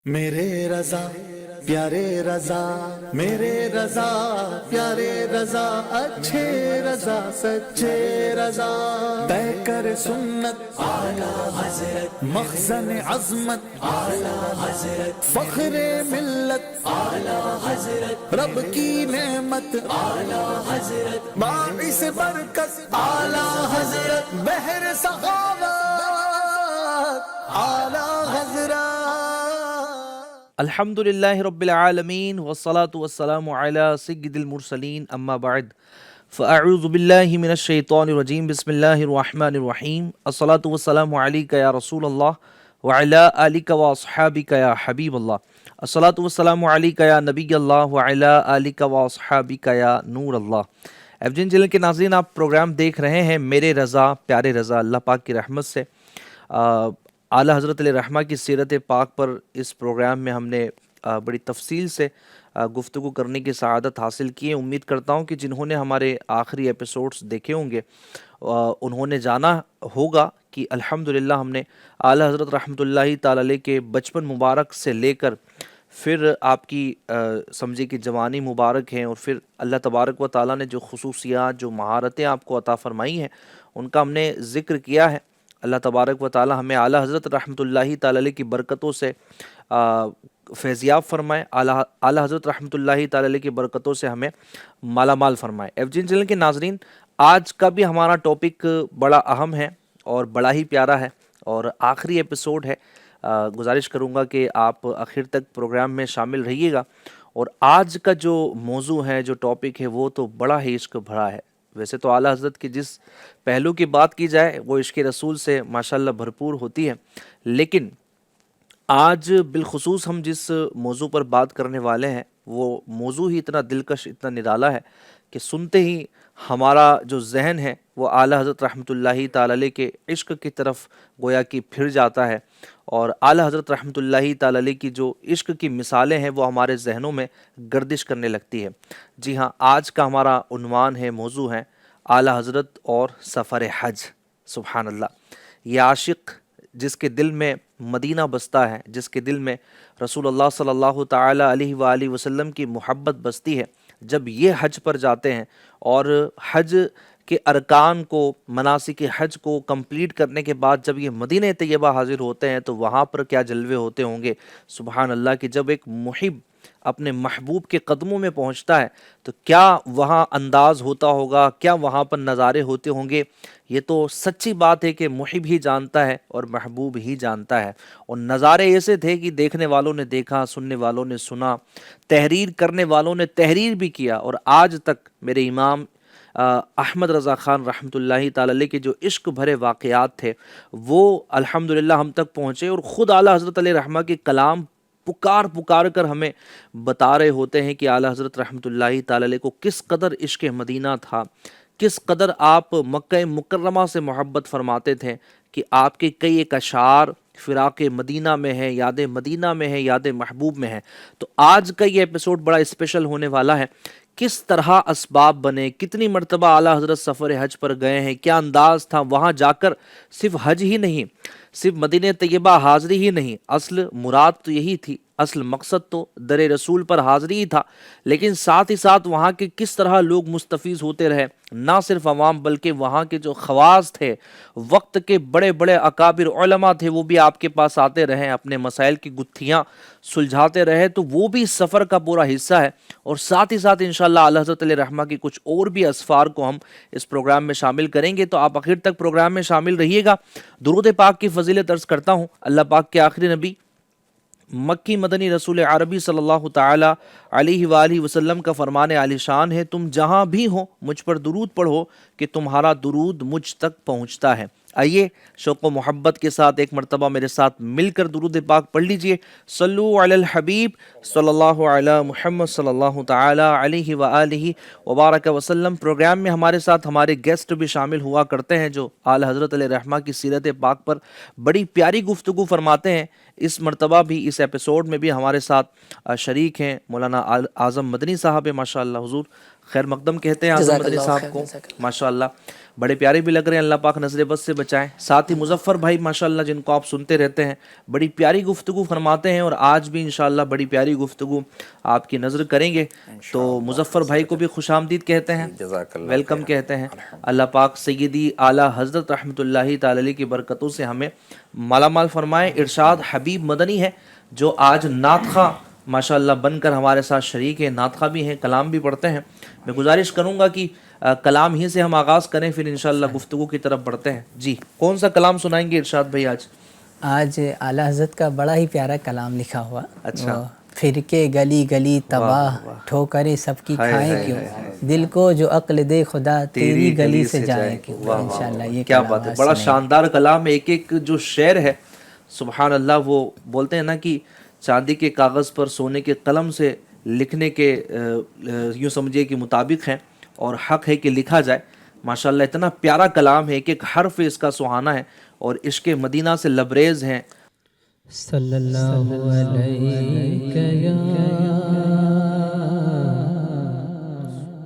میرے رضا پیارے رضا، میرے رضا پیارے رضا، اچھے رضا سچے رضا، طے کر سنت اعلیٰ حضرت، مخزن عظمت اعلیٰ حضرت، فخر ملت اعلیٰ حضرت، رب کی نعمت اعلیٰ حضرت، باعث برکت اعلیٰ حضرت، بحر سخاوت اعلیٰ حضرت۔ الحمد للہ رب العالمین والصلاة والسلام علی سید المرسلین اما بعد فاعوذ باللہ من الشیطان الرجیم بسم اللہ الرحمن الرحیم الصلاة والسلام علیک یا رسول اللہ وعلی آلک واصحابک یا حبیب اللہ، الصلاة والسلام علیک یا نبی اللہ وعلی آلک واصحابک یا نور اللہ۔ ایف جی این چینل کے ناظرین، آپ پروگرام دیکھ رہے ہیں میرے رضا پیارے رضا۔ اللہ پاک کی رحمت سے اعلیٰ حضرت علیہ رحمہ کی سیرت پاک پر اس پروگرام میں ہم نے بڑی تفصیل سے گفتگو کرنے کی سعادت حاصل کی ہے۔ امید کرتا ہوں کہ جنہوں نے ہمارے آخری ایپیسوڈز دیکھے ہوں گے انہوں نے جانا ہوگا کہ الحمدللہ ہم نے اعلیٰ حضرت رحمۃ اللہ تعالی علیہ کے بچپن مبارک سے لے کر پھر آپ کی سمجھے کہ جوانی مبارک ہیں، اور پھر اللہ تبارک و تعالیٰ نے جو خصوصیات جو مہارتیں آپ کو عطا فرمائی ہیں ان کا ہم نے ذکر کیا ہے۔ اللہ تبارک و تعالی ہمیں اعلیٰ حضرت رحمۃ اللہ تعالی علیہ کی برکتوں سے فیضیاب فرمائے، اعلیٰ حضرت رحمۃ اللہ تعالی علیہ کی برکتوں سے ہمیں مالا مال فرمائے۔ ایف جی این چینل کے ناظرین، آج کا بھی ہمارا ٹاپک بڑا اہم ہے اور بڑا ہی پیارا ہے اور آخری ایپیسوڈ ہے۔ گزارش کروں گا کہ آپ آخر تک پروگرام میں شامل رہیے گا۔ اور آج کا جو موضوع ہے، جو ٹاپک ہے، وہ تو بڑا ہی عشق بھرا ہے۔ ویسے تو اعلیٰ حضرت کی جس پہلو کی بات کی جائے وہ عشق رسول سے ماشاءاللہ بھرپور ہوتی ہے، لیکن آج بالخصوص ہم جس موضوع پر بات کرنے والے ہیں وہ موضوع ہی اتنا دلکش، اتنا نرالا ہے کہ سنتے ہی ہمارا جو ذہن ہے وہ اعلیٰ حضرت رحمۃ اللہ تعالی علیہ کے عشق کی طرف گویا کہ پھر جاتا ہے، اور اعلیٰ حضرت رحمۃ اللہ تعالی علیہ کی جو عشق کی مثالیں ہیں وہ ہمارے ذہنوں میں گردش کرنے لگتی ہے۔ جی ہاں، آج کا ہمارا عنوان ہے، موضوع ہے اعلیٰ حضرت اور سفر حج۔ سبحان اللہ، یہ عاشق جس کے دل میں مدینہ بستا ہے، جس کے دل میں رسول اللہ صلی اللہ تعالی علیہ وآلہ وسلم کی محبت بستی ہے، جب یہ حج پر جاتے ہیں اور حج کے ارکان کو، مناسک حج کو کمپلیٹ کرنے کے بعد جب یہ مدینہ طیبہ حاضر ہوتے ہیں تو وہاں پر کیا جلوے ہوتے ہوں گے۔ سبحان اللہ، کہ جب ایک محب اپنے محبوب کے قدموں میں پہنچتا ہے تو کیا وہاں انداز ہوتا ہوگا، کیا وہاں پر نظارے ہوتے ہوں گے۔ یہ تو سچی بات ہے کہ محب ہی جانتا ہے اور محبوب ہی جانتا ہے۔ اور نظارے ایسے تھے کہ دیکھنے والوں نے دیکھا، سننے والوں نے سنا، تحریر کرنے والوں نے تحریر بھی کیا، اور آج تک میرے امام احمد رضا خان رحمۃ اللہ تعالی علیہ کے جو عشق بھرے واقعات تھے وہ الحمدللہ ہم تک پہنچے، اور خود اعلیٰ حضرت علیہ رحمہ کے کلام پکار کر ہمیں بتا رہے ہوتے ہیں کہ اعلیٰ حضرت رحمۃ اللہ تعالی علیہ کو کس قدر عشق مدینہ تھا، کس قدر آپ مکہ مکرمہ سے محبت فرماتے تھے، کہ آپ کے کئی ایک اشعار فراق مدینہ میں ہے، یاد مدینہ میں ہے، یاد محبوب میں ہے۔ تو آج کا یہ ایپیسوڈ بڑا اسپیشل ہونے والا ہے۔ کس طرح اسباب بنے، کتنی مرتبہ اعلیٰ حضرت سفر حج پر گئے ہیں، کیا انداز تھا وہاں جا کر، صرف حج ہی نہیں، صرف مدینہ طیبہ حاضری ہی نہیں، اصل مراد تو یہی تھی، اصل مقصد تو در رسول پر حاضری ہی تھا، لیکن ساتھ ہی ساتھ وہاں کے کس طرح لوگ مستفیض ہوتے رہے، نہ صرف عوام بلکہ وہاں کے جو خواص تھے، وقت کے بڑے بڑے اکابر علماء تھے، وہ بھی آپ کے پاس آتے رہے، اپنے مسائل کی گتھیاں سلجھاتے رہے، تو وہ بھی سفر کا پورا حصہ ہے۔ اور ساتھ ہی ساتھ انشاءاللہ اعلیٰ حضرت علیہ رحمہ کی کچھ اور بھی اسفار کو ہم اس پروگرام میں شامل کریں گے، تو آپ آخر تک پروگرام میں شامل رہیے گا۔ درود پاک کی فضیلت عرض کرتا ہوں، اللہ پاک کے آخری نبی مکی مدنی رسول عربی صلی اللہ تعالی علیہ وآلہ وسلم کا فرمان عالی شان ہے، تم جہاں بھی ہو مجھ پر درود پڑھو کہ تمہارا درود مجھ تک پہنچتا ہے۔ آئیے شوق و محبت کے ساتھ ایک مرتبہ میرے ساتھ مل کر درود پاک پڑھ لیجئے۔ صلو علی الحبیب صلی اللہ علی محمد صلی اللہ تعالی علیہ وآلہ وبارک وسلم۔ پروگرام میں ہمارے ساتھ ہمارے گیسٹ بھی شامل ہوا کرتے ہیں جو اعلیٰ حضرت علیہ رحمہ کی سیرت پاک پر بڑی پیاری گفتگو فرماتے ہیں۔ اس مرتبہ بھی، اس ایپیسوڈ میں بھی ہمارے ساتھ شریک ہیں مولانا اعظم مدنی صاحب، ماشاءاللہ حضور خیر مقدم کہتے ہیں اعظم مدنی صاحب کو، ماشاءاللہ بڑے پیارے بھی لگ رہے ہیں، اللہ پاک نظر بد سے بچائیں۔ ساتھ ہی مظفر بھائی ماشاءاللہ جن کو آپ سنتے رہتے ہیں، بڑی پیاری گفتگو فرماتے ہیں، اور آج بھی انشاءاللہ بڑی پیاری گفتگو آپ کی نظر کریں گے، تو مظفر بھائی کو بھی خوش آمدید کہتے ہیں، ویلکم کہتے ہیں۔ اللہ پاک سیدی اعلیٰ حضرت رحمۃ اللہ تعالی علیہ کی برکتوں سے ہمیں مالا مال فرمائے۔ ارشاد حبیب مدنی ہے جو آج نعت خواں ماشاءاللہ بن کر ہمارے ساتھ شریک ہیں، نعت خواں بھی ہیں، کلام بھی پڑھتے ہیں۔ میں گزارش کروں گا کہ کلام ہی سے ہم آغاز کریں، پھر انشاءاللہ گفتگو کی طرف بڑھتے ہیں۔ جی کون سا کلام سنائیں گے ارشاد بھائی آج؟ آج اعلیٰ حضرت کا بڑا ہی پیارا کلام لکھا ہوا، اچھا، فرقے گلی گلی تباہ، ٹھوکریں سب کی کھائیں کیوں، دل کو جو عقل دے خدا تیری گلی سے جائے کیوں۔ انشاءاللہ یہ کیا کلام بات ہے، آج بڑا سنیں گے۔ شاندار کلام ہے۔ ایک ایک جو شعر ہے سبحان اللہ، وہ بولتے ہیں نا کہ چاندی کے کاغذ پر سونے کے قلم سے لکھنے کے یوں سمجھیے کہ مطابق ہیں، اور حق ہے کہ لکھا جائے۔ ماشاءاللہ اتنا پیارا کلام ہے، ایک ایک حرف اس کا سہانا ہے، اور عشق مدینہ سے لبریز ہیں۔ صلی اللہ علیہ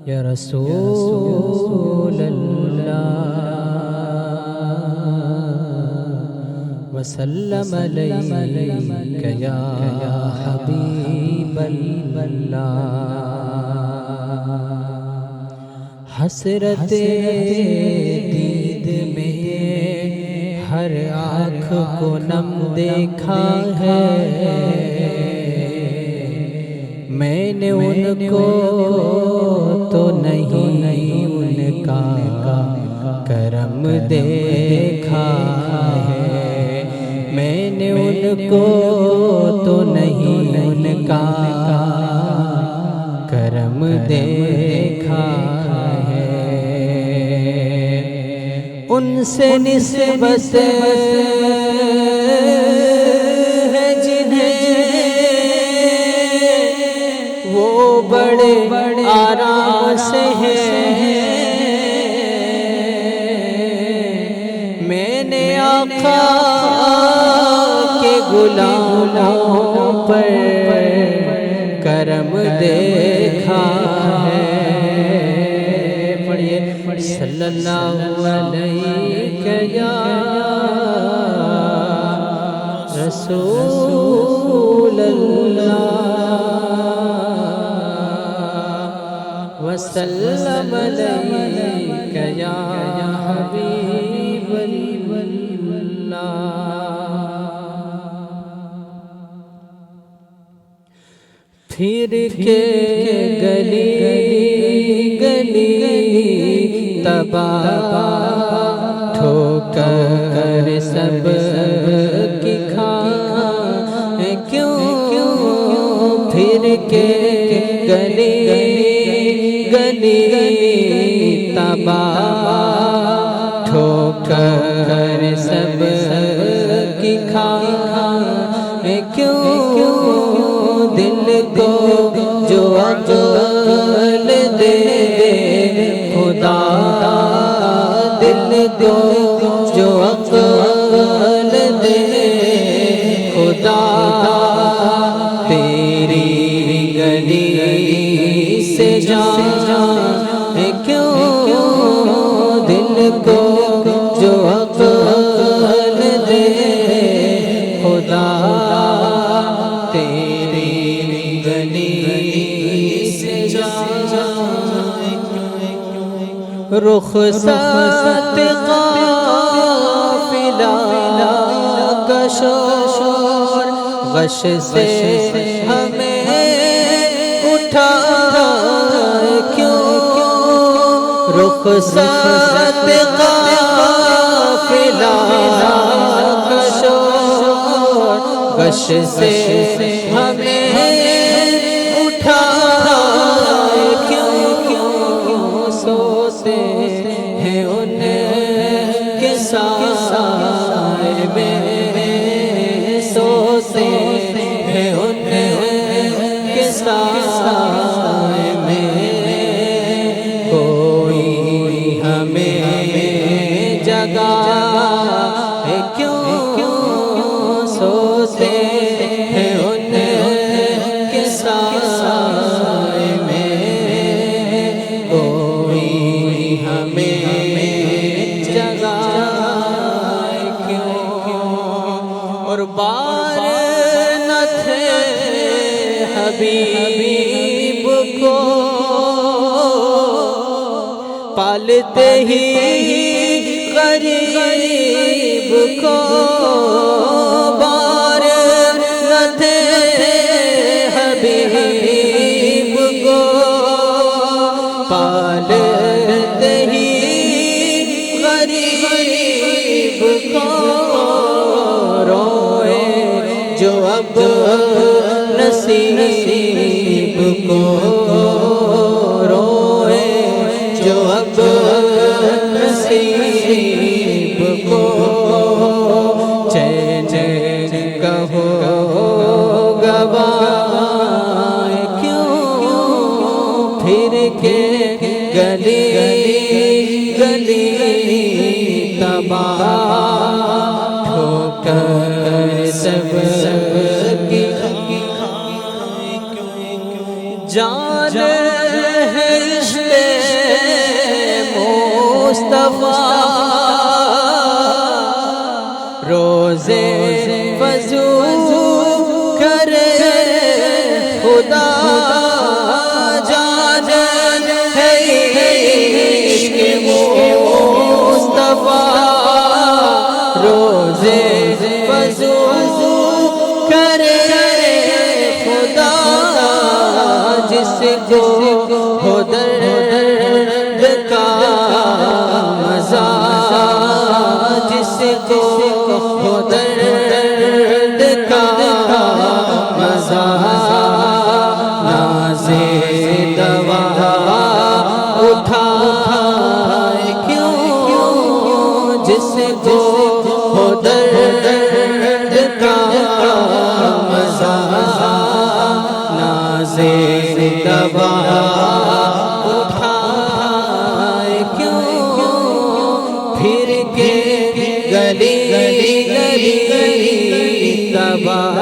یا رسول اللہ وسلم علیک یا حبیب اللہ، حسرت دید میں ہر آنکھ کو نم دیکھا ہے، میں نے ان کو تو نہیں ان کا کرم دیکھا ہے، میں نے ان کو تو نہیں ان کا کرم دیکھا ہے، ان سے نسبت ہے جنہیں وہ بڑے آرام سے ہیں، میں نے آقا کے غلاموں پر کرم دیکھا ہے۔ پڑھیے صلی اللہ علیہ یا رسول اللہ وسلم علیک یا حبیب اللہ۔ پھر کے گلی گلی تباہ، ٹھوکر سب کی کھائیں کیوں، پھر کے گلی گلی تباہ، ٹھوکر سب کی کھائیں کیوں، دل کو جو عقل دے خدا، دل کو جو عقل دے خدا، تیری گلی سے جائیں کیوں، دل کو جو عقل دے خدا، تیری گلی سے جائیں کیوں، رخصت قافلہ کا شور غش سے ہمیں اٹھا کیوں، رخصت قافلہ کا شور غش سے ہمیں اٹھا کیوں، سوتے ہیں ان کے سائے میں، سوتے ہیں ان کے سائے میں، کوئی ہمیں جگائے کیوں، سوتے ہیں ان حبیب کو پالتے ہی غریب کو بار نہ تھے حبیب کو پالتے ہی غریب کو روئے جو اب نصیب کو روئے جو اب نصیب کو چین کہو گواہ کیوں پھر کے گلی گلی تباہ ہو کر سب کی جان ہے عشق مصطفیٰ روزے وضو کرے خدا جان ہے عشق مصطفیٰ روزے وضو کرے خدا جس کو ہو درد کا مزہ جس کو ہو درد کا مزہ ناز دوا اٹھائے کیوں جس کو ہو درد کا مزہ ناز دوا اٹھائے کیوں پھر کے گلی گلی تباہ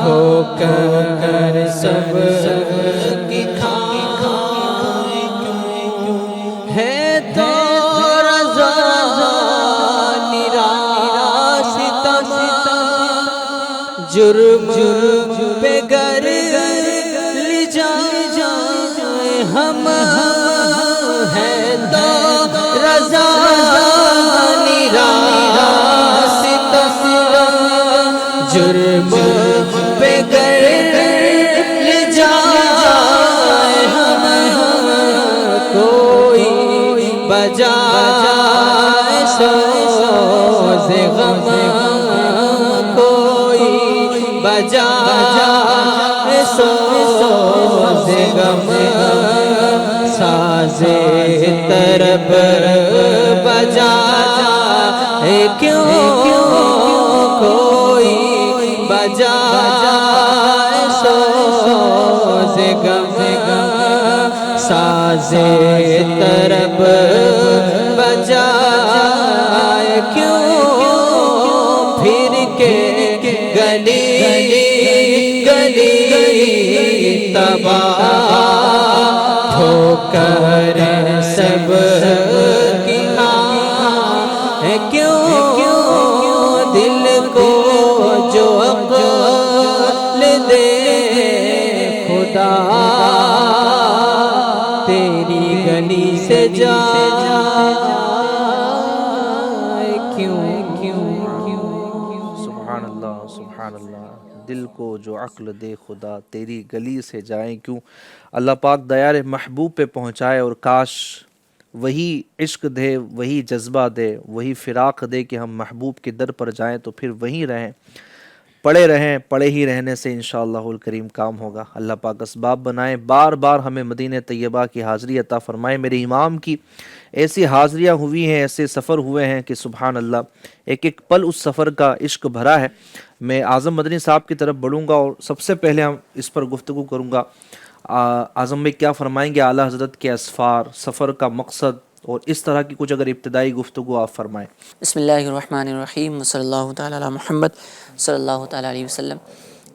ہو کر سب کی کھائے ہے تو رضا نراش جرم پہ گر لی جائے ہم ہیں تو رضا نراش جرم پہ گر لی جائے ہم کوئی بجائے سوز غم کوئی بجائے سوز غم ساز طرب بجائے کیوں کوئی بجائے سوز غم ساز طرب بجائے کیوں پھر کے گلی گلی تباہ ہو کر سب کی ہے کیوں دل کو جو عقل دے خدا تیری گلی سے جائے کیوں سبحان اللہ سبحان اللہ، دل کو جو عقل دے خدا تیری گلی سے جائیں کیوں۔ اللہ پاک دیار محبوب پہ پہنچائے، اور کاش وہی عشق دے، وہی جذبہ دے، وہی فراق دے کہ ہم محبوب کے در پر جائیں تو پھر وہیں رہیں، پڑے ہی رہنے سے انشاءاللہ الکریم کام ہوگا۔ اللہ پاک اسباب بنائے، بار بار ہمیں مدینہ طیبہ کی حاضری عطا فرمائے۔ میرے امام کی ایسی حاضریاں ہوئی ہیں، ایسے سفر ہوئے ہیں کہ سبحان اللہ، ایک ایک پل اس سفر کا عشق بھرا ہے۔ میں اعظم مدنی صاحب کی طرف بڑھوں گا اور سب سے پہلے ہم اس پر گفتگو کروں گا۔ اعظم بھائی کیا فرمائیں گے اعلیٰ حضرت کے اسفار، سفر کا مقصد اور اس طرح کی کچھ اگر ابتدائی گفتگو آپ فرمائیں۔ بسم اللہ الرحمن الرحیم، صلی اللہ تعالیٰ علی محمد صلی اللہ تعالیٰ علیہ وسلم۔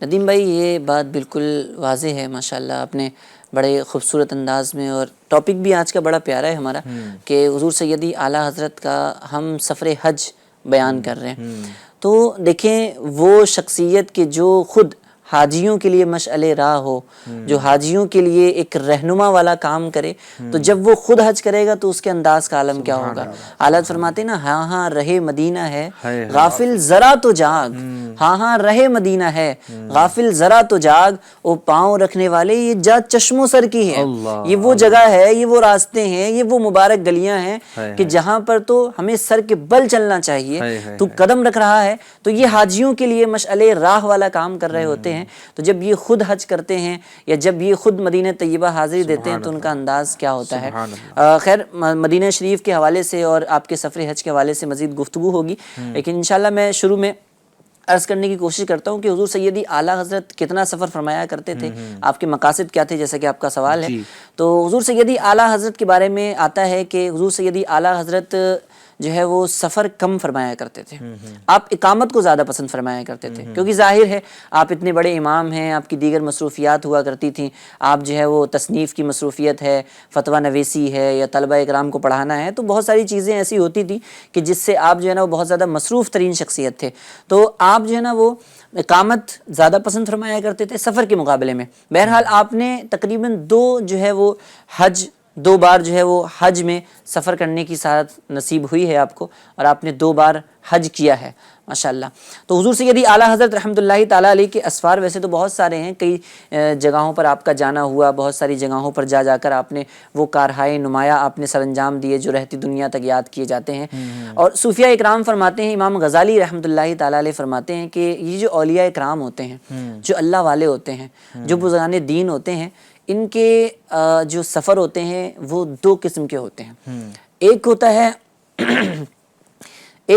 ندیم بھائی یہ بات بالکل واضح ہے، ماشاءاللہ آپ نے بڑے خوبصورت انداز میں، اور ٹاپک بھی آج کا بڑا پیارا ہے ہمارا کہ حضور سیدی اعلیٰ حضرت کا ہم سفر حج بیان کر رہے ہیں۔ تو دیکھیں وہ شخصیت کہ جو خود حاجیوں کے لیے مشعل راہ ہو، جو حاجیوں کے لیے ایک رہنما والا کام کرے، تو جب وہ خود حج کرے گا تو اس کے انداز کا عالم کیا ہوگا۔ حالت فرماتے ہیں نا، ہاں ہاں رہے مدینہ ہے غافل ذرا تو جاگ، ہاں ہاں رہے مدینہ ہے غافل ذرا تو جاگ، او پاؤں رکھنے والے یہ جا چشم و سر کی ہے۔ یہ وہ جگہ ہے، یہ وہ راستے ہیں، یہ وہ مبارک گلیاں ہیں کہ جہاں پر تو ہمیں سر کے بل چلنا چاہیے، تو قدم رکھ رہا ہے۔ تو یہ حاجیوں کے لیے مشعل راہ والا کام کر رہے ہوتے ہیں۔ تو جب یہ خود حج کرتے ہیں یا جب یہ خود مدینہ طیبہ حاضری دیتے ہیں تو ان کا انداز کیا ہوتا ہے۔ خیر مدینہ شریف کے حوالے سے اور آپ کے سفر حج کے حوالے سے مزید گفتگو ہوگی، لیکن انشاءاللہ میں شروع میں عرض کرنے کی کوشش کرتا ہوں کہ حضور سیدی اعلیٰ حضرت کتنا سفر فرمایا کرتے تھے، آپ کے مقاصد کیا تھے، جیسا کہ آپ کا سوال ہے۔ تو حضور سیدی اعلیٰ حضرت کے بارے میں آتا ہے کہ حضور سیدی اعلیٰ حضرت جو ہے وہ سفر کم فرمایا کرتے تھے، آپ اقامت کو زیادہ پسند فرمایا کرتے تھے، کیونکہ ظاہر ہے آپ اتنے بڑے امام ہیں، آپ کی دیگر مصروفیات ہوا کرتی تھیں، آپ جو ہے وہ تصنیف کی مصروفیت ہے، فتویٰ نویسی ہے یا طلبہ اکرام کو پڑھانا ہے، تو بہت ساری چیزیں ایسی ہوتی تھیں کہ جس سے آپ جو ہے نا وہ بہت زیادہ مصروف ترین شخصیت تھے، تو آپ جو ہے نا وہ اقامت زیادہ پسند فرمایا کرتے تھے سفر کے مقابلے میں۔ بہرحال آپ نے تقریباً دو بار جو ہے وہ حج میں سفر کرنے کی سعادت نصیب ہوئی ہے آپ کو، اور آپ نے 2 بار حج کیا ہے ماشاءاللہ۔ تو حضور سیدی اعلیٰ حضرت رحمۃ اللہ تعالیٰ علیہ کے اسفار ویسے تو بہت سارے ہیں، کئی جگہوں پر آپ کا جانا ہوا، بہت ساری جگہوں پر جا کر آپ نے وہ کارہائے نمایاں آپ نے سر انجام دیے جو رہتی دنیا تک یاد کیے جاتے ہیں۔ اور صوفیاء اکرام فرماتے ہیں، امام غزالی رحمۃ اللہ تعالیٰ علیہ فرماتے ہیں کہ یہ جو اولیاء اکرام ہوتے ہیں، جو اللہ والے ہوتے ہیں، جو بزرگان دین ہوتے ہیں، ان کے جو سفر ہوتے ہیں وہ 2 قسم کے ہوتے ہیں۔ ایک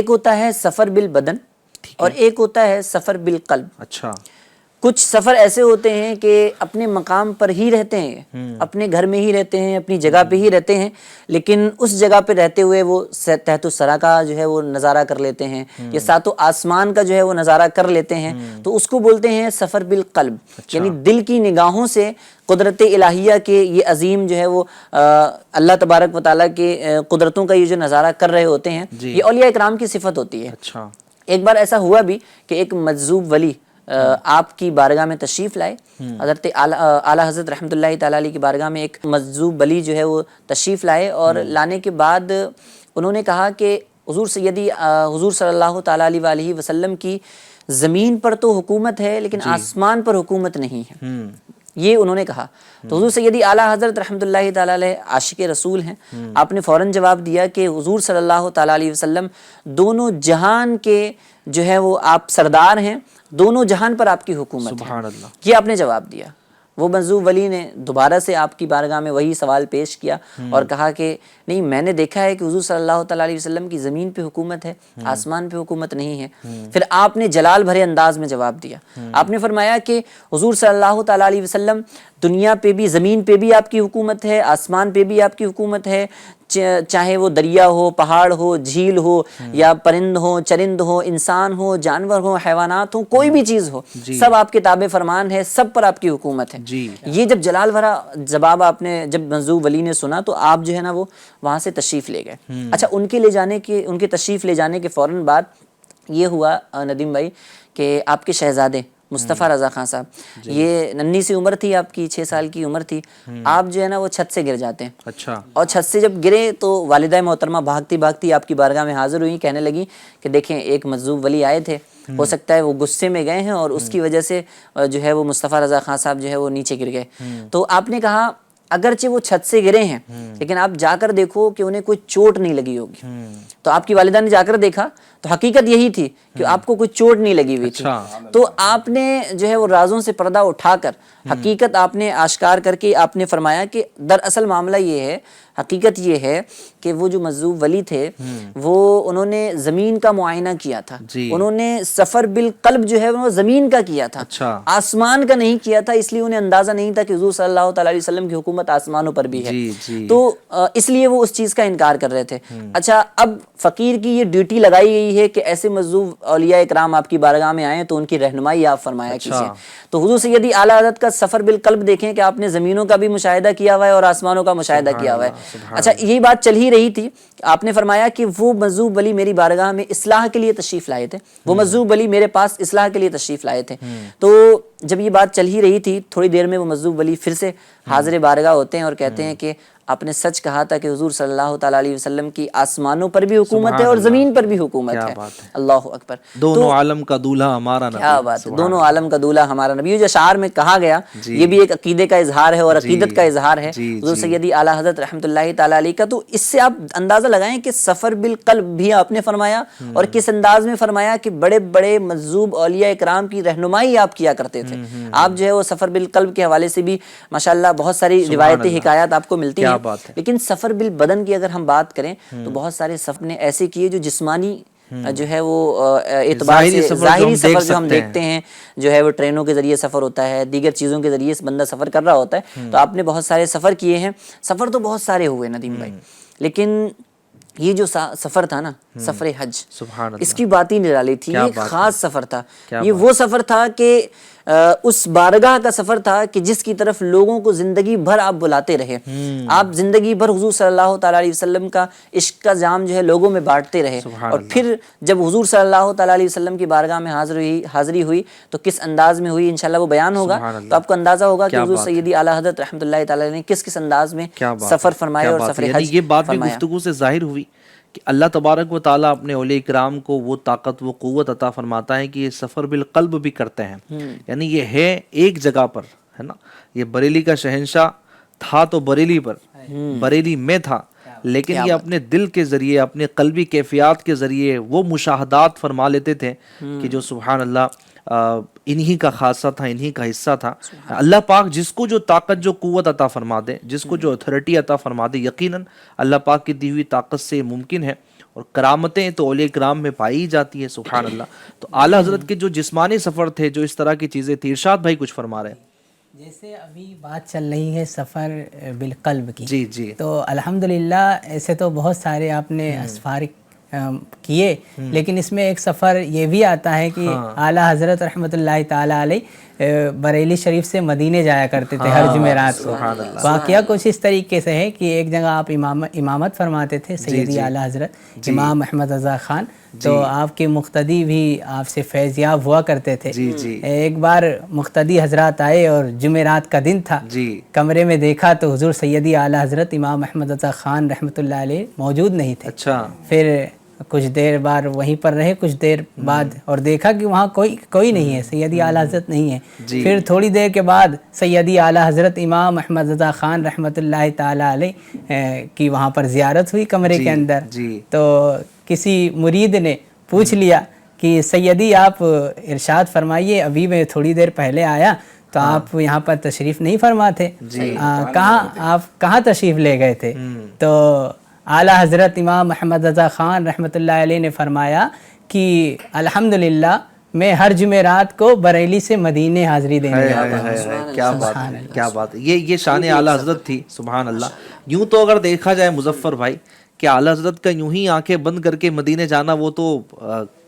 ہوتا ہے سفر بالبدن اور ایک ہوتا ہے سفر بالقلب۔ اچھا، کچھ سفر ایسے ہوتے ہیں کہ اپنے مقام پر ہی رہتے ہیں، اپنے گھر میں ہی رہتے ہیں، اپنی جگہ پہ ہی رہتے ہیں، لیکن اس جگہ پہ رہتے ہوئے وہ تحت الثری کا جو ہے وہ نظارہ کر لیتے ہیں، یا ساتوں آسمان کا جو ہے وہ نظارہ کر لیتے ہیں، تو اس کو بولتے ہیں سفر بالقلب، یعنی دل کی نگاہوں سے قدرت الہیہ کے یہ عظیم جو ہے وہ اللہ تبارک و تعالیٰ کے قدرتوں کا یہ جو نظارہ کر رہے ہوتے ہیں، یہ اولیاء اکرام کی صفت ہوتی ہے۔ اچھا، ایک بار ایسا ہوا بھی کہ ایک مجذوب ولی آپ کی بارگاہ میں تشریف لائے، حضرت اعلیٰ حضرت رحمۃ اللہ تعالیٰ علیہ کی بارگاہ میں ایک مجذوب ولی جو ہے وہ تشریف لائے، اور لانے کے بعد انہوں نے کہا کہ حضور صلی اللہ تعالیٰ علیہ وآلہ وسلم کی زمین پر تو حکومت ہے لیکن آسمان پر حکومت نہیں ہے، یہ انہوں نے کہا۔ تو حضور سیدی اعلیٰ حضرت رحمۃ اللہ تعالیٰ علیہ عاشق رسول ہیں، آپ نے فوراً جواب دیا کہ حضور صلی اللہ تعالیٰ علیہ وسلم دونوں جہان کے جو ہے وہ آپ سردار ہیں، دونوں جہان پر آپ کی حکومت ہے۔ سبحان اللہ، یہ آپ نے جواب دیا۔ وہ مجذوب ولی نے دوبارہ سے آپ کی بارگاہ میں وہی سوال پیش کیا اور کہا کہ نہیں، میں نے دیکھا ہے کہ حضور صلی اللہ تعالیٰ علیہ وسلم کی زمین پہ حکومت ہے، آسمان پہ حکومت نہیں ہے۔ پھر آپ نے جلال بھرے انداز میں جواب دیا، آپ نے فرمایا کہ حضور صلی اللہ تعالیٰ علیہ وسلم دنیا پہ بھی، زمین پہ بھی آپ کی حکومت ہے، آسمان پہ بھی آپ کی حکومت ہے، چاہے وہ دریا ہو، پہاڑ ہو، جھیل ہو، یا پرند ہو، چرند ہو، انسان ہو، جانور ہو، حیوانات ہو، کوئی بھی چیز ہو، سب آپ کے تابع فرمان ہے، سب پر آپ کی حکومت ہے۔ یہ جب جلال بھرا جواب آپ نے جب مجذوب ولی نے سنا تو آپ جو ہے نا وہ وہاں سے تشریف لے گئے۔ اچھا، ان کے تشریف لے جانے کے فوراً بعد یہ ہوا ندیم بھائی کہ آپ کے شہزادے مصطفیٰ رضا خان صاحب، یہ ننھی سی عمر تھی آپ کی، 6 سال کی عمر تھی، آپ جو ہے نا وہ چھت سے گر جاتے ہیں۔ اچھا، اور چھت سے جب گرے تو والدہ محترمہ بھاگتی بھاگتی آپ کی بارگاہ میں حاضر ہوئی، کہنے لگی کہ دیکھیں ایک مجذوب ولی آئے تھے، ہو سکتا ہے وہ غصے میں گئے ہیں اور اس کی وجہ سے جو ہے وہ مصطفیٰ رضا خان صاحب جو ہے وہ نیچے گر گئے۔ تو آپ نے کہا اگرچہ وہ چھت سے گرے ہیں لیکن آپ جا کر دیکھو کہ انہیں کوئی چوٹ نہیں لگی ہوگی۔ تو آپ کی والدہ نے جا کر دیکھا تو حقیقت یہی تھی کہ آپ کو کوئی چوٹ نہیں لگی ہوئی تھی۔ تو آپ نے جو ہے وہ رازوں سے پردہ اٹھا کر حقیقت آپ نے آشکار کر کے آپ نے فرمایا کہ دراصل معاملہ یہ ہے، حقیقت یہ ہے کہ وہ جو مجذوب ولی تھے وہ انہوں نے زمین کا معائنہ کیا تھا، انہوں نے سفر بالقلب جو ہے وہ زمین کا کیا تھا، آسمان کا نہیں کیا تھا، اس لیے انہیں اندازہ نہیں تھا کہ حضور صلی اللہ تعالیٰ علیہ وسلم کی حکومت آسمانوں پر بھی ہے، تو اس لیے وہ اس چیز کا انکار کر رہے تھے۔ اچھا، اب فقیر کی یہ ڈیوٹی لگائی گئی ہے کہ ایسے مجذوب اولیاء اکرام آپ کی بارگاہ میں آئیں تو ان کی رہنمائی آپ فرمایا کیجیے۔ تو حضور سیدی اعلیٰ حضرت کا سفر بالقلب دیکھیں کہ آپ نے زمینوں کا بھی مشاہدہ کیا ہوا ہے اور آسمانوں کا مشاہدہ کیا ہوا ہے۔ اچھا، یہی بات چل ہی رہی تھی، آپ نے فرمایا کہ وہ مجذوب ولی میری بارگاہ میں اصلاح کے لیے تشریف لائے تھے، وہ مجذوب ولی میرے پاس اصلاح کے لیے تشریف لائے تھے۔ تو جب یہ بات چل ہی رہی تھی تھوڑی دیر میں وہ مجذوب ولی پھر سے حاضر بارگاہ ہوتے ہیں اور کہتے ہیں کہ آپ نے سچ کہا تھا کہ حضور صلی اللہ تعالیٰ علیہ وسلم کی آسمانوں پر بھی حکومت ہے اور زمین پر بھی حکومت ہے. اللہ اکبر. دونوں عالم کا دولہا ہمارا نبی. کیا بات ہے, دونوں عالم کا دولہا ہمارا نبی. یہ جو اشعار میں کہا گیا یہ بھی ایک عقیدے کا اظہار ہے اور عقیدت کا اظہار ہے حضور سیدی اعلیٰ حضرت رحمۃ اللہ تعالیٰ علیہ کا. تو اس سے آپ اندازہ لگائیں کہ سفر بالقلب بھی آپ نے فرمایا اور کس انداز میں فرمایا کہ بڑے بڑے مجذوب اولیاء اکرام کی رہنمائی آپ کیا کرتے تھے. آپ جو ہے وہ سفر بالقلب کے حوالے سے بھی ماشاءاللہ بہت ساری روایتی حکایات آپ کو ملتی ہیں. لیکن سفر بالبدن کی اگر ہم بات کریں تو بہت سارے سفر نے ایسے کیے جو جسمانی جو ہے وہ اعتبار سے ظاہری سفر جو ہم دیکھتے ہیں جو ہے وہ ٹرینوں کے ذریعے سفر ہوتا ہے, دیگر چیزوں کے ذریعے بندہ سفر کر رہا ہوتا ہے. تو آپ نے بہت سارے سفر کیے ہیں. سفر تو بہت سارے ہوئے ندیم بھائی, لیکن یہ جو سفر تھا نا سفر حج, اس کی بات ہی نرالی تھی. یہ ایک خاص سفر تھا. یہ وہ سفر تھا کہ اس بارگاہ کا سفر تھا کہ جس کی طرف لوگوں کو زندگی بھر آپ بلاتے رہے. آپ زندگی بھر حضور صلی اللہ تعالیٰ علیہ وسلم کا عشق کا جام جو ہے لوگوں میں بانٹتے رہے. اور پھر جب حضور صلی اللہ تعالیٰ علیہ وسلم کی بارگاہ میں حاضری ہوئی تو کس انداز میں ہوئی انشاءاللہ وہ بیان ہوگا. تو آپ کو اندازہ ہوگا کہ حضور سیدی اعلیٰ حضرت رحمۃ اللہ تعالیٰ نے کس انداز میں سفر فرمایا اور سفر حج. یہ بات بھی گفتگو سے ظاہر ہوئی کہ اللہ تبارک و تعالیٰ اپنے اولیاء کرام کو وہ طاقت وہ قوت عطا فرماتا ہے کہ یہ سفر بالقلب بھی کرتے ہیں. یعنی یہ ہے ایک جگہ پر ہے نا. یہ بریلی کا شہنشاہ تھا تو بریلی پر بریلی میں تھا, لیکن یہ اپنے دل کے ذریعے اپنے قلبی کیفیات کے ذریعے وہ مشاہدات فرما لیتے تھے کہ جو سبحان اللہ انہی کا خاصہ تھا, انہی کا حصہ تھا. اللہ پاک جس کو جو طاقت جو قوت عطا فرما دے, جس کو جو اتھارٹی عطا فرما دے, یقیناً اللہ پاک کی دی ہوئی طاقت سے ممکن ہے. اور کرامتیں تو اولیاء کرام میں پائی جاتی ہے سبحان اللہ. تو اعلیٰ حضرت کے جو جسمانی سفر تھے, جو اس طرح کی چیزیں تھی, ارشاد بھائی کچھ فرما رہے ہیں. جیسے ابھی بات چل رہی ہے سفر بالقلب کی, جی تو الحمدللہ ایسے تو بہت سارے آپ نے اسفار کیے, لیکن اس میں ایک سفر یہ بھی آتا ہے کہ اعلیٰ حضرت رحمۃ اللہ تعالیٰ علیہ بریلی شریف سے مدینے جایا کرتے تھے ہر جمعرات کو. واقعہ کچھ اس طریقے سے ہے کہ ایک جگہ آپ امامت فرماتے تھے سیدی اعلیٰ حضرت امام احمد رضا خان, تو آپ کے مقتدی بھی آپ سے فیض یاب ہوا کرتے تھے. ایک بار مقتدی حضرات آئے اور جمعرات کا دن تھا, کمرے میں دیکھا تو حضور سیدی اعلیٰ حضرت امام احمد رضا خان رحمۃ اللہ علیہ موجود نہیں تھے. پھر کچھ دیر بعد وہیں پر رہے, کچھ دیر بعد اور دیکھا کہ وہاں کوئی نہیں ہے, سیدی اعلیٰ حضرت نہیں ہے. پھر تھوڑی دیر کے بعد سیدی اعلیٰ حضرت امام احمد رضا خان رحمۃ اللہ تعالیٰ علیہ کی وہاں پر زیارت ہوئی کمرے کے اندر. تو کسی مرید نے پوچھ لیا کہ سیدی آپ ارشاد فرمائیے, ابھی میں تھوڑی دیر پہلے آیا تو آپ یہاں پر تشریف نہیں فرما تھے, آپ کہاں تشریف لے گئے تھے؟ تو اعلیٰ حضرت امام احمد رضا خان رحمۃ اللہ علیہ نے فرمایا کہ الحمدللہ میں ہر جمعرات کو بریلی سے مدینے حاضری دینے جاتا ہوں. کیا بات ہے, یہ شان اعلیٰ حضرت تھی سبحان اللہ. یوں تو اگر دیکھا جائے مظفر بھائی کہ اعلیٰ حضرت کا یوں ہی آنکھیں بند کر کے مدینے جانا وہ تو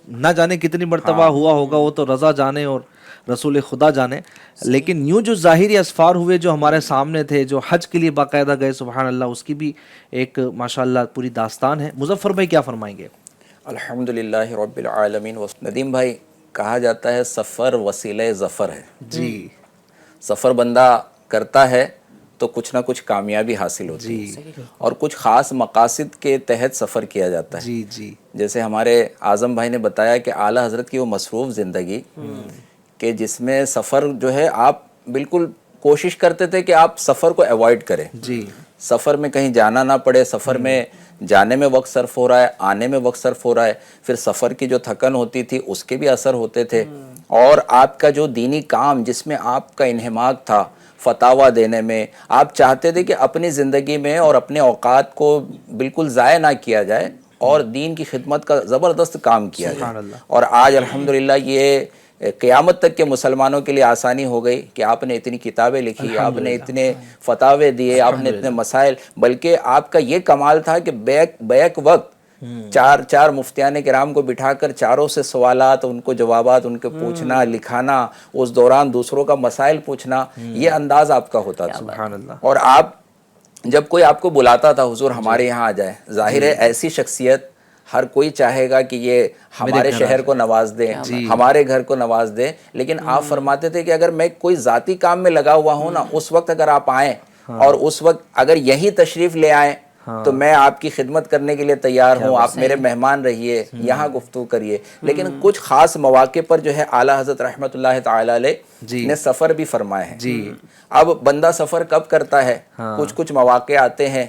نہ جانے کتنی مرتبہ ہوا ہوگا, وہ تو رضا جانے اور رسول خدا جانے. لیکن یوں جو ظاہری اسفار ہوئے جو ہمارے سامنے تھے, جو حج کے لیے باقاعدہ گئے سبحان اللہ, اس کی بھی ایک ماشاءاللہ پوری داستان ہے. مظفر بھائی کیا فرمائیں گے؟ الحمدللہ رب العالمین. ندیم بھائی کہا جاتا ہے سفر وسیلہ ظفر ہے. جی, سفر بندہ کرتا ہے تو کچھ نہ کچھ کامیابی حاصل ہوتی ہے اور کچھ خاص مقاصد کے تحت سفر کیا جاتا ہے. جیسے ہمارے اعظم بھائی نے بتایا کہ اعلیٰ حضرت کی وہ مصروف زندگی کہ جس میں سفر جو ہے آپ بالکل کوشش کرتے تھے کہ آپ سفر کو ایوائڈ کریں. سفر میں کہیں جانا نہ پڑے, سفر میں جانے میں وقت صرف ہو رہا ہے, آنے میں وقت صرف ہو رہا ہے. پھر سفر کی جو تھکن ہوتی تھی اس کے بھی اثر ہوتے تھے, اور آپ کا جو دینی کام جس میں آپ کا انہماک تھا فتاویٰ دینے میں, آپ چاہتے تھے کہ اپنی زندگی میں اور اپنے اوقات کو بالکل ضائع نہ کیا جائے اور دین کی خدمت کا زبردست کام کیا جائے. اور آج الحمدللہ یہ قیامت تک کے مسلمانوں کے لیے آسانی ہو گئی کہ آپ نے اتنی کتابیں لکھی, آپ نے اتنے فتاوے دیے, آپ نے اتنے مسائل, بلکہ آپ کا یہ کمال تھا کہ بیک وقت چار مفتیان کرام کو بٹھا کر چاروں سے سوالات, ان کو جوابات, ان کے پوچھنا, لکھانا, اس دوران دوسروں کا مسائل پوچھنا, یہ انداز آپ کا ہوتا تھا. سبحان اللہ. اور آپ جب کوئی آپ کو بلاتا تھا حضور ہمارے یہاں آ جائے, ظاہر ہے ایسی شخصیت ہر کوئی چاہے گا کہ یہ ہمارے شہر کو نواز دے، ہمارے گھر کو نواز دے، لیکن آپ فرماتے تھے کہ اگر میں کوئی ذاتی کام میں لگا ہوا ہوں نا، اس وقت اگر آپ آئیں اور اس وقت اگر یہی تشریف لے آئیں تو میں آپ کی خدمت کرنے کے لیے تیار ہوں، آپ میرے مہمان رہیے، یہاں گفتگو کریے۔ لیکن کچھ خاص مواقع پر جو ہے اعلیٰ حضرت رحمۃ اللہ تعالی علیہ نے سفر بھی فرمائے ہیں۔ اب بندہ سفر کب کرتا ہے؟ کچھ مواقع آتے ہیں۔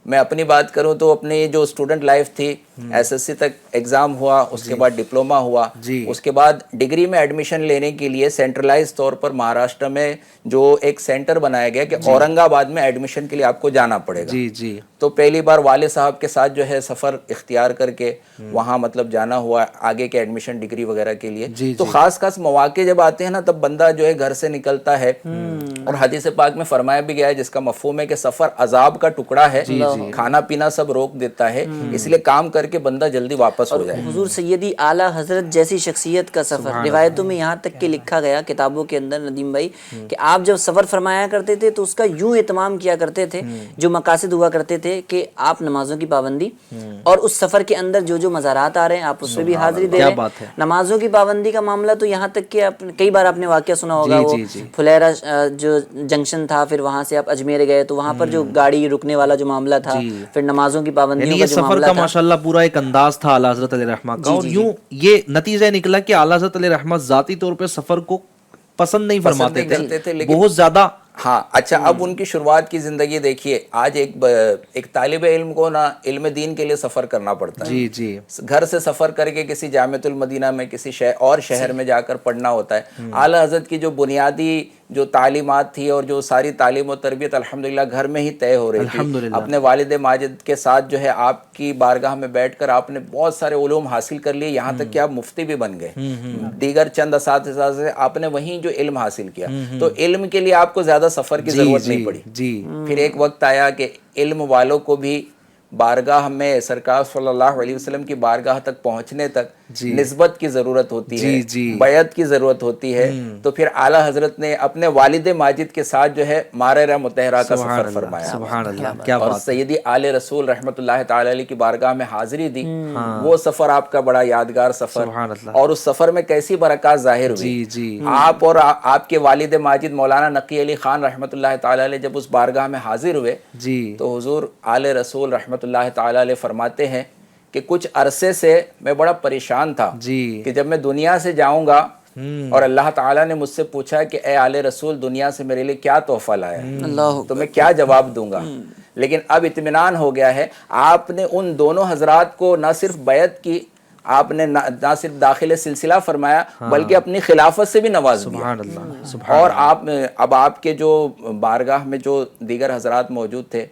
میں اپنی بات کروں تو اپنی جو اسٹوڈنٹ لائف تھی، ایس ایس سی تک ایگزام ہوا، اس کے بعد ڈپلوما ہوا، اس کے بعد ڈگری میں ایڈمیشن لینے کے لیے سینٹرلائز طور پر مہاراشٹر میں جو ایک سینٹر بنایا گیا کہ اورنگ آباد میں ایڈمیشن کے لیے آپ کو جانا پڑے گا۔ تو پہلی بار والد صاحب کے ساتھ جو ہے سفر اختیار کر کے وہاں مطلب جانا ہوا آگے کے ایڈمیشن ڈگری وغیرہ کے لیے۔ تو خاص مواقع جب آتے ہیں نا، تب بندہ جو ہے گھر سے نکلتا ہے، اور حدیث پاک میں فرمایا بھی گیا ہے جس کا مفہوم ہے کہ سفر عذاب کا ٹکڑا ہے، کھانا پینا سب روک دیتا ہے، اس لیے کام کر کے بندہ جلدی واپس ہو جائے۔ حضور سیدی اعلیٰ حضرت جیسی شخصیت کا سفر، روایتوں میں یہاں تک کہ لکھا گیا کتابوں کے اندر ندیم بھائی کہ آپ جب سفر فرمایا کرتے تھے تو اس کا یوں اہتمام کیا کرتے تھے، جو مقاصد ہوا کرتے تھے کہ آپ نمازوں کی پابندی، اور اس سفر کے اندر جو مزارات آ رہے ہیں آپ اس میں بھی حاضری دے رہے ہیں۔ نمازوں کی پابندی کا معاملہ تو یہاں تک کہ کئی بار آپ نے واقعہ سنا ہوگا، وہ پھلیرا جو جنکشن تھا، پھر وہاں سے آپ اجمیر گئے تو وہاں پر جو گاڑی رکنے والا جو معاملہ تھا، پھر نمازوں کی پابندیوں کا جو معاملہ تھا، سفر کا ماشاءاللہ پورا ایک انداز تھا اعلیٰ حضرت علیہ رحمہ کا، اور یوں یہ نتیجہ نکلا کہ اعلیٰ حضرت علیہ رحمہ ذاتی طور پہ سفر کو پسند نہیں فرماتے تھے، بہت زیادہ۔ ہاں اچھا، اب ان کی شروعات کی زندگی دیکھیے، آج ایک طالب علم کو نا علم دین کے لیے سفر کرنا پڑتا ہے، گھر سے سفر کر کے کسی جامعۃ المدینہ میں کسی اور شہر میں جا کر پڑھنا ہوتا ہے۔ اعلیٰ حضرت کی جو بنیادی جو تعلیمات تھی اور جو ساری تعلیم و تربیت الحمدللہ گھر میں ہی طے ہو رہی تھی۔ اپنے والد ماجد کے ساتھ جو ہے آپ کی بارگاہ میں بیٹھ کر آپ نے بہت سارے علوم حاصل کر لیے، یہاں تک کہ آپ مفتی بھی بن گئے، دیگر چند اساتذہ سے آپ نے وہیں جو علم حاصل کیا، تو علم کے لیے آپ کو زیادہ سفر کی ضرورت نہیں پڑی۔ پھر ایک وقت آیا کہ علم والوں کو بھی بارگاہ میں سرکار صلی اللہ علیہ وسلم کی بارگاہ تک پہنچنے تک نسبت کی ضرورت ہوتی ہے، بیعت کی ضرورت ہوتی ہے۔ تو پھر اعلیٰ حضرت نے اپنے والد ماجد کے ساتھ جو ہے مارہ مطہرہ کا سفر فرمایا، اور سیدی آل رسول رحمۃ اللہ تعالی علیہ کی بارگاہ میں حاضری دی۔ وہ سفر آپ کا بڑا یادگار سفر، اور اس سفر میں کیسی برکات ظاہر ہوئی۔ آپ اور آپ کے والد ماجد مولانا نقی علی خان رحمۃ اللہ تعالی علیہ جب اس بارگاہ میں حاضر ہوئے تو حضور آل رسول رحمۃ اللہ تعالی علیہ فرماتے ہیں کہ کچھ عرصے سے میں بڑا پریشان تھا کہ جب میں دنیا سے جاؤں گا اور اللہ تعالیٰ نے مجھ سے پوچھا کہ اے آل رسول دنیا سے میرے لیے کیا تحفہ لایا ہے، تو میں کیا جواب دوں گا۔ لیکن اب اطمینان ہو گیا ہے، آپ نے ان دونوں حضرات کو نہ صرف بیعت کی، آپ نے نہ صرف داخل سلسلہ فرمایا بلکہ اپنی خلافت سے بھی نواز دیا۔ اور اب آپ کے جو بارگاہ میں جو دیگر حضرات موجود تھے،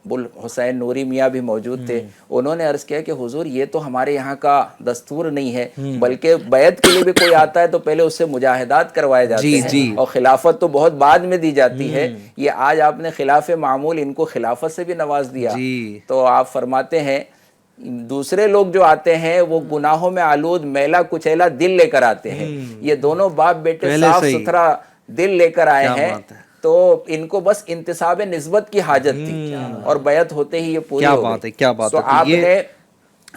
بل حسین نوری میاں بھی موجود تھے، انہوں نے عرض کیا کہ حضور یہ تو ہمارے یہاں کا دستور نہیں ہے، بلکہ بیعت کے لیے بھی کوئی آتا ہے تو پہلے اس سے مجاہدات کروائے جاتے ہیں، اور خلافت تو بہت بعد میں دی جاتی ہے۔ یہ آج آپ نے خلاف معمول ان کو خلافت سے بھی نواز دیا۔ تو آپ فرماتے ہیں دوسرے لوگ جو آتے ہیں وہ گناہوں میں آلود میلا کچیلا دل لے کر آتے ہیں، یہ دونوں باپ بیٹے صاف ستھرا دل لے کر آئے ہیں، تو ان کو بس انتصاب نسبت کی حاجت تھی، اور بیعت ہوتے ہی یہ پوری ہو گئی۔ تو آپ نے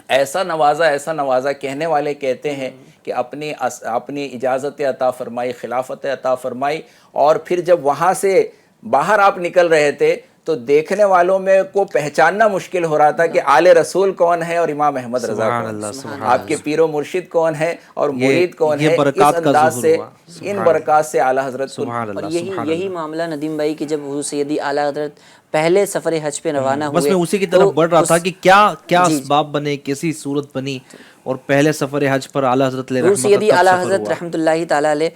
ایسا نوازا، کہنے والے کہتے ہیں کہ اپنی اجازت عطا فرمائی، خلافت عطا فرمائی، اور پھر جب وہاں سے باہر آپ نکل رہے تھے تو دیکھنے والوں میں کو پہچاننا مشکل ہو رہا تھا کہ آل رسول کون ہے اور امام احمد رضا کون ہے، آپ کے پیر و مرشد کون ہے اور مرید کون ہے۔ اس انداز سے ان برکات سے اعلیٰ حضرت کو، اور یہی معاملہ ندیم بھائی کہ جب حضور سیدی اعلیٰ حضرت پہلے سفر حج پہ روانہ ہوئے، بس میں اسی کی طرف بڑھ رہا تھا کہ کیا اسباب بنے، کیسی صورت بنی، اور پہلے سفر حج پر اعلیٰ حضرت سیدی اعلیٰ حضرت رحمۃ اللہ تعالی علیہ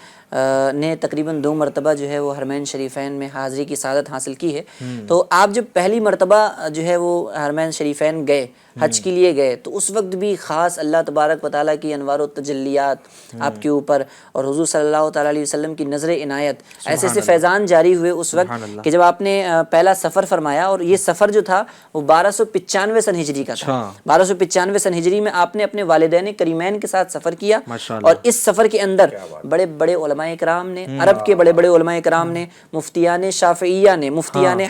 نے تقریباً 2 مرتبہ جو ہے وہ حرمین شریفین میں حاضری کی سعادت حاصل کی ہے۔ تو آپ جب پہلی مرتبہ جو ہے وہ حرمین شریفین گئے، حج کے لیے گئے، تو اس وقت بھی خاص اللہ تبارک و تعالیٰ کی انوار و تجلیات آپ کے اوپر، اور حضور صلی اللہ تعالیٰ علیہ وسلم کی نظر عنایت، ایسے فیضان جاری ہوئے اس وقت کہ جب آپ نے پہلا سفر سفر فرمایا، اور یہ سفر جو تھا وہ 1295 سن ہجری کا تھا۔ 1295 سن ہجری میں آپ نے اپنے والدین کریمین کے ساتھ سفر کیا، اور اس سفر کے اندر بڑے بڑے علماء کرام نے، عرب کے بڑے بڑے علماء کرام نے، مفتیان شافعیہ نے، مفتیان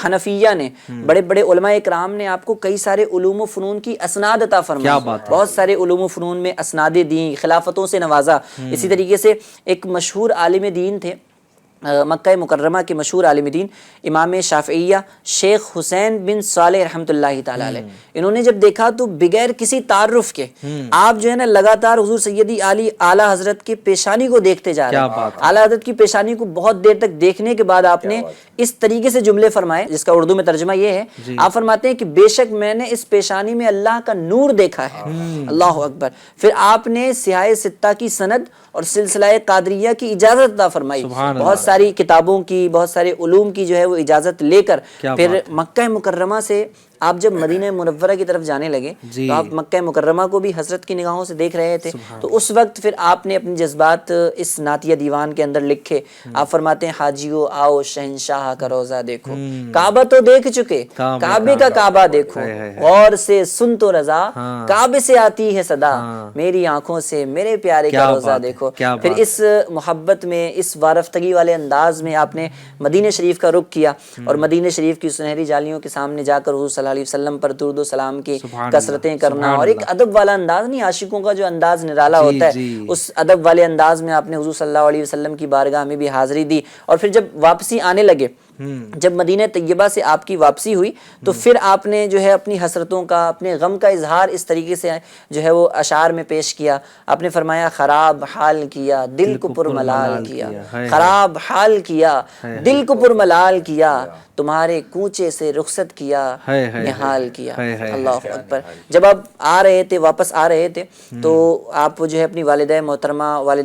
حنفیہ نے، بڑے بڑے علماء کرام نے آپ کو کئی سارے علوم و فنون کی اسناد عطا فرمائی، بہت سارے علوم و فنون میں اسنادیں دیں، خلافتوں سے نوازا۔ اسی طریقے سے ایک مشہور عالم دین تھے مکہ مکرمہ کے مشہور عالم دین امام شافعیہ شیخ حسین بن صالح رحمۃ اللہ تعالی علیہ، انہوں نے جب دیکھا تو بغیر کسی تعارف کے آپ جو ہے نا لگاتار حضور سیدی اعلیٰ حضرت کی پیشانی کو دیکھتے جا رہے ہیں۔ اعلیٰ حضرت کی پیشانی کو بہت دیر تک دیکھنے کے بعد آپ نے اس طریقے سے جملے فرمائے، جس کا اردو میں ترجمہ یہ ہے، آپ فرماتے ہیں کہ بے شک میں نے اس پیشانی میں اللہ کا نور دیکھا ہے، اللہ اکبر۔ پھر آپ نے سیاہ ستہ کی سند اور سلسلہ قادریہ کی اجازت عطا فرمائی، بہت ساری کتابوں کی، بہت سارے علوم کی جو ہے وہ اجازت لے کر پھر مکہ مکرمہ سے آپ جب مدینہ منورہ کی طرف جانے لگے تو آپ مکہ مکرمہ کو بھی حضرت کی نگاہوں سے دیکھ رہے تھے، تو اس وقت پھر آپ نے اپنے جذبات اس نعتیہ دیوان کے اندر لکھے۔ آپ فرماتے ہیں حاجیو آؤ شہنشاہ کا روزہ دیکھو، کعبہ تو دیکھ چکے کعبے کا کعبہ دیکھو، غور سے سن تو رضا کعبے سے آتی ہے صدا، میری آنکھوں سے میرے پیارے کا روزہ دیکھو۔ پھر اس محبت میں، اس وارفتگی والے انداز میں آپ نے مدینہ شریف کا رخ کیا، اور مدینہ شریف کی سنہری جالیوں کے سامنے جا کر حضور صلی اللہ علیہ وسلم پر درود و سلام کی کثرتیں کرنا، اور ایک ادب والا انداز، نہیں عاشقوں کا جو انداز نرالا ہوتا ہے، اس ادب والے انداز میں آپ نے حضور صلی اللہ علیہ وسلم کی بارگاہ میں بھی حاضری دی۔ اور پھر جب واپسی آنے لگے، جب مدینہ طیبہ سے آپ کی واپسی ہوئی تو پھر آپ نے جو ہے اپنی حسرتوں کا، اپنے غم کا اظہار اس طریقے سے جو ہے وہ اشعار میں پیش کیا۔ آپ نے فرمایا خراب حال کیا دل کو پرملال کیا، خراب حال کیا دل کو پرملال کیا، تمہارے کوچے سے رخصت کیا نہال کیا، اللہ اکبر۔ جب آپ آ رہے تھے، واپس آ رہے تھے، تو آپ جو ہے اپنی والد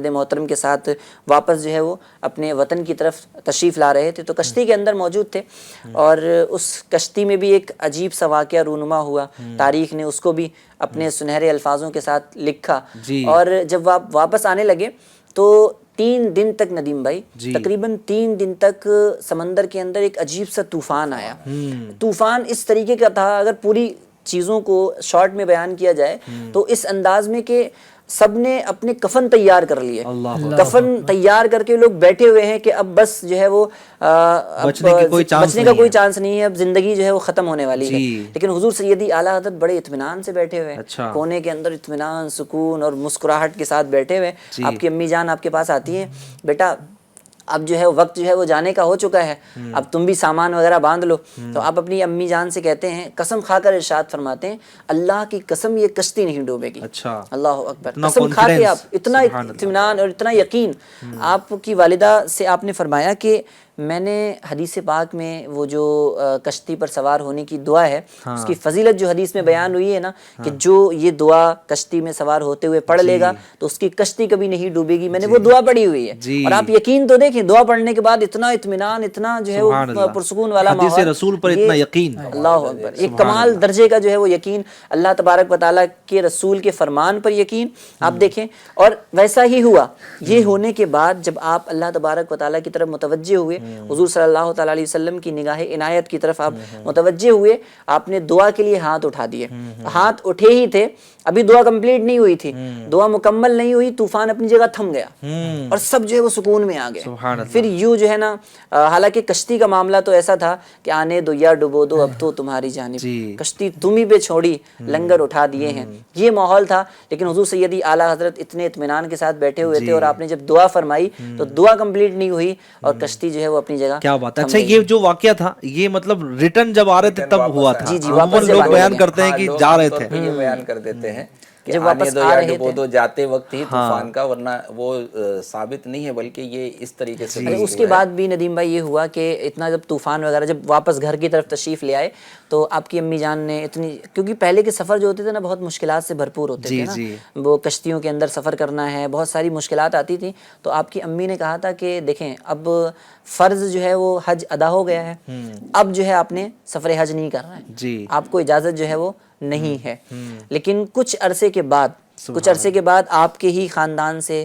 محترم کے ساتھ واپس جو ہے وہ اپنے وطن کی طرف تشریف لا رہے تھے، تو کشتی کے اندر موجود تھے، اور اس کشتی میں بھی ایک عجیب سا واقعہ رونما ہوا، تاریخ نے اس کو بھی اپنے سنہرے الفاظوں کے ساتھ لکھا۔ اور جب آپ واپس آنے لگے تو 3 دن تک ندیم بھائی، تقریباً 3 دن تک سمندر کے اندر ایک عجیب سا طوفان آیا۔ طوفان اس طریقے کا تھا، اگر پوری چیزوں کو شارٹ میں بیان کیا جائے تو اس انداز میں کہ سب نے اپنے کفن تیار کر لیے، کفن تیار کر کے لوگ بیٹھے ہوئے ہیں کہ اب بس جو ہے وہ بچنے کا کوئی چانس نہیں ہے، اب زندگی جو ہے وہ ختم ہونے والی ہے۔ لیکن حضور سیدی اعلیٰ حضرت بڑے اطمینان سے بیٹھے ہوئے ہیں، کونے کے اندر اطمینان، سکون اور مسکراہٹ کے ساتھ بیٹھے ہوئے۔ آپ کی امی جان آپ کے پاس آتی ہیں، بیٹا اب جو ہے وقت جو ہے وہ جانے کا ہو چکا ہے، اب تم بھی سامان وغیرہ باندھ لو۔ تو آپ اپنی امی جان سے کہتے ہیں، قسم کھا کر ارشاد فرماتے ہیں، اللہ کی قسم یہ کشتی نہیں ڈوبے گی۔ اللہ اکبر، قسم کھا کے آپ اتنا اطمینان اور اتنا یقین۔ آپ کی والدہ سے آپ نے فرمایا کہ میں نے حدیث پاک میں وہ جو کشتی پر سوار ہونے کی دعا ہے، اس کی فضیلت جو حدیث میں بیان ہوئی ہے نا، کہ جو یہ دعا کشتی میں سوار ہوتے ہوئے پڑھ لے گا تو اس کی کشتی کبھی نہیں ڈوبے گی، میں نے وہ دعا پڑھی ہوئی ہے۔ اور آپ یقین تو دیکھیں، دعا پڑھنے کے بعد اتنا اطمینان، اتنا جو ہے وہ پرسکون والا ماحول، حدیث رسول پر اتنا یقین، اللہ اکبر، ایک کمال درجے کا جو ہے وہ یقین، اللہ تبارک و تعالیٰ کے رسول کے فرمان پر یقین، آپ دیکھیں۔ اور ویسا ہی ہوا، یہ ہونے کے بعد جب آپ اللہ تبارک و تعالیٰ کی طرف متوجہ ہوئے، حضور صلی اللہ تعالیٰ علیہ وسلم کی نگاہ عنایت کی طرف آپ متوجہ ہوئے، آپ نے دعا کے لیے ہاتھ اٹھا دیے۔ ہاتھ اٹھے ہی تھے، ابھی دعا کمپلیٹ نہیں ہوئی تھی، دعا مکمل نہیں ہوئی، طوفان اپنی جگہ تھم گیا اور سب جو ہے وہ سکون میں آ گئے۔ پھر یوں جو ہے نا، حالانکہ کشتی کا معاملہ تو ایسا تھا کہ آنے دو یا ڈبو دو اب تو تمہاری جانب، کشتی تم ہی پہ چھوڑی، لنگر اٹھا دیے ہیں، یہ ماحول تھا۔ لیکن حضور سیدی اعلیٰ حضرت اتنے اطمینان کے ساتھ بیٹھے ہوئے تھے، اور آپ نے جب دعا فرمائی تو دعا کمپلیٹ نہیں ہوئی اور کشتی جو ہے وہ اپنی جگہ۔ کیا بات ہے! اچھا، یہ جو واقعہ تھا یہ مطلب ریٹرن جب آ رہے تھے تب ہوا تھا؟ واپس لوگ بیان کرتے ہیں کہ جا رہے تھے، یہ بیان کر دیتے ہیں کہ جب واپس آنے دو یا ڈبو دو جاتے وقت ہی طوفان کا، ورنہ وہ ثابت نہیں ہے، بلکہ یہ اس طریقے سے۔ اس کے بعد بھی ندیم بھائی یہ ہوا کہ اتنا جب طوفان وغیرہ، جب واپس گھر کی طرف تشریف لے آئے تو آپ کی امی جان نے اتنی، کیونکہ پہلے کے سفر جو ہوتے تھے نا بہت مشکلات سے بھرپور ہوتے تھے نا، وہ کشتیوں کے اندر سفر کرنا ہے، بہت ساری مشکلات آتی تھیں، تو آپ کی امی نے کہا تھا کہ دیکھیں اب فرض جو ہے وہ حج ادا ہو گیا ہے، اب جو ہے آپ نے سفر حج نہیں کرنا ہے، آپ کو اجازت جو ہے وہ نہیں ہے۔ لیکن کچھ عرصے کے بعد کچھ عرصے کے بعد آپ کے ہی خاندان سے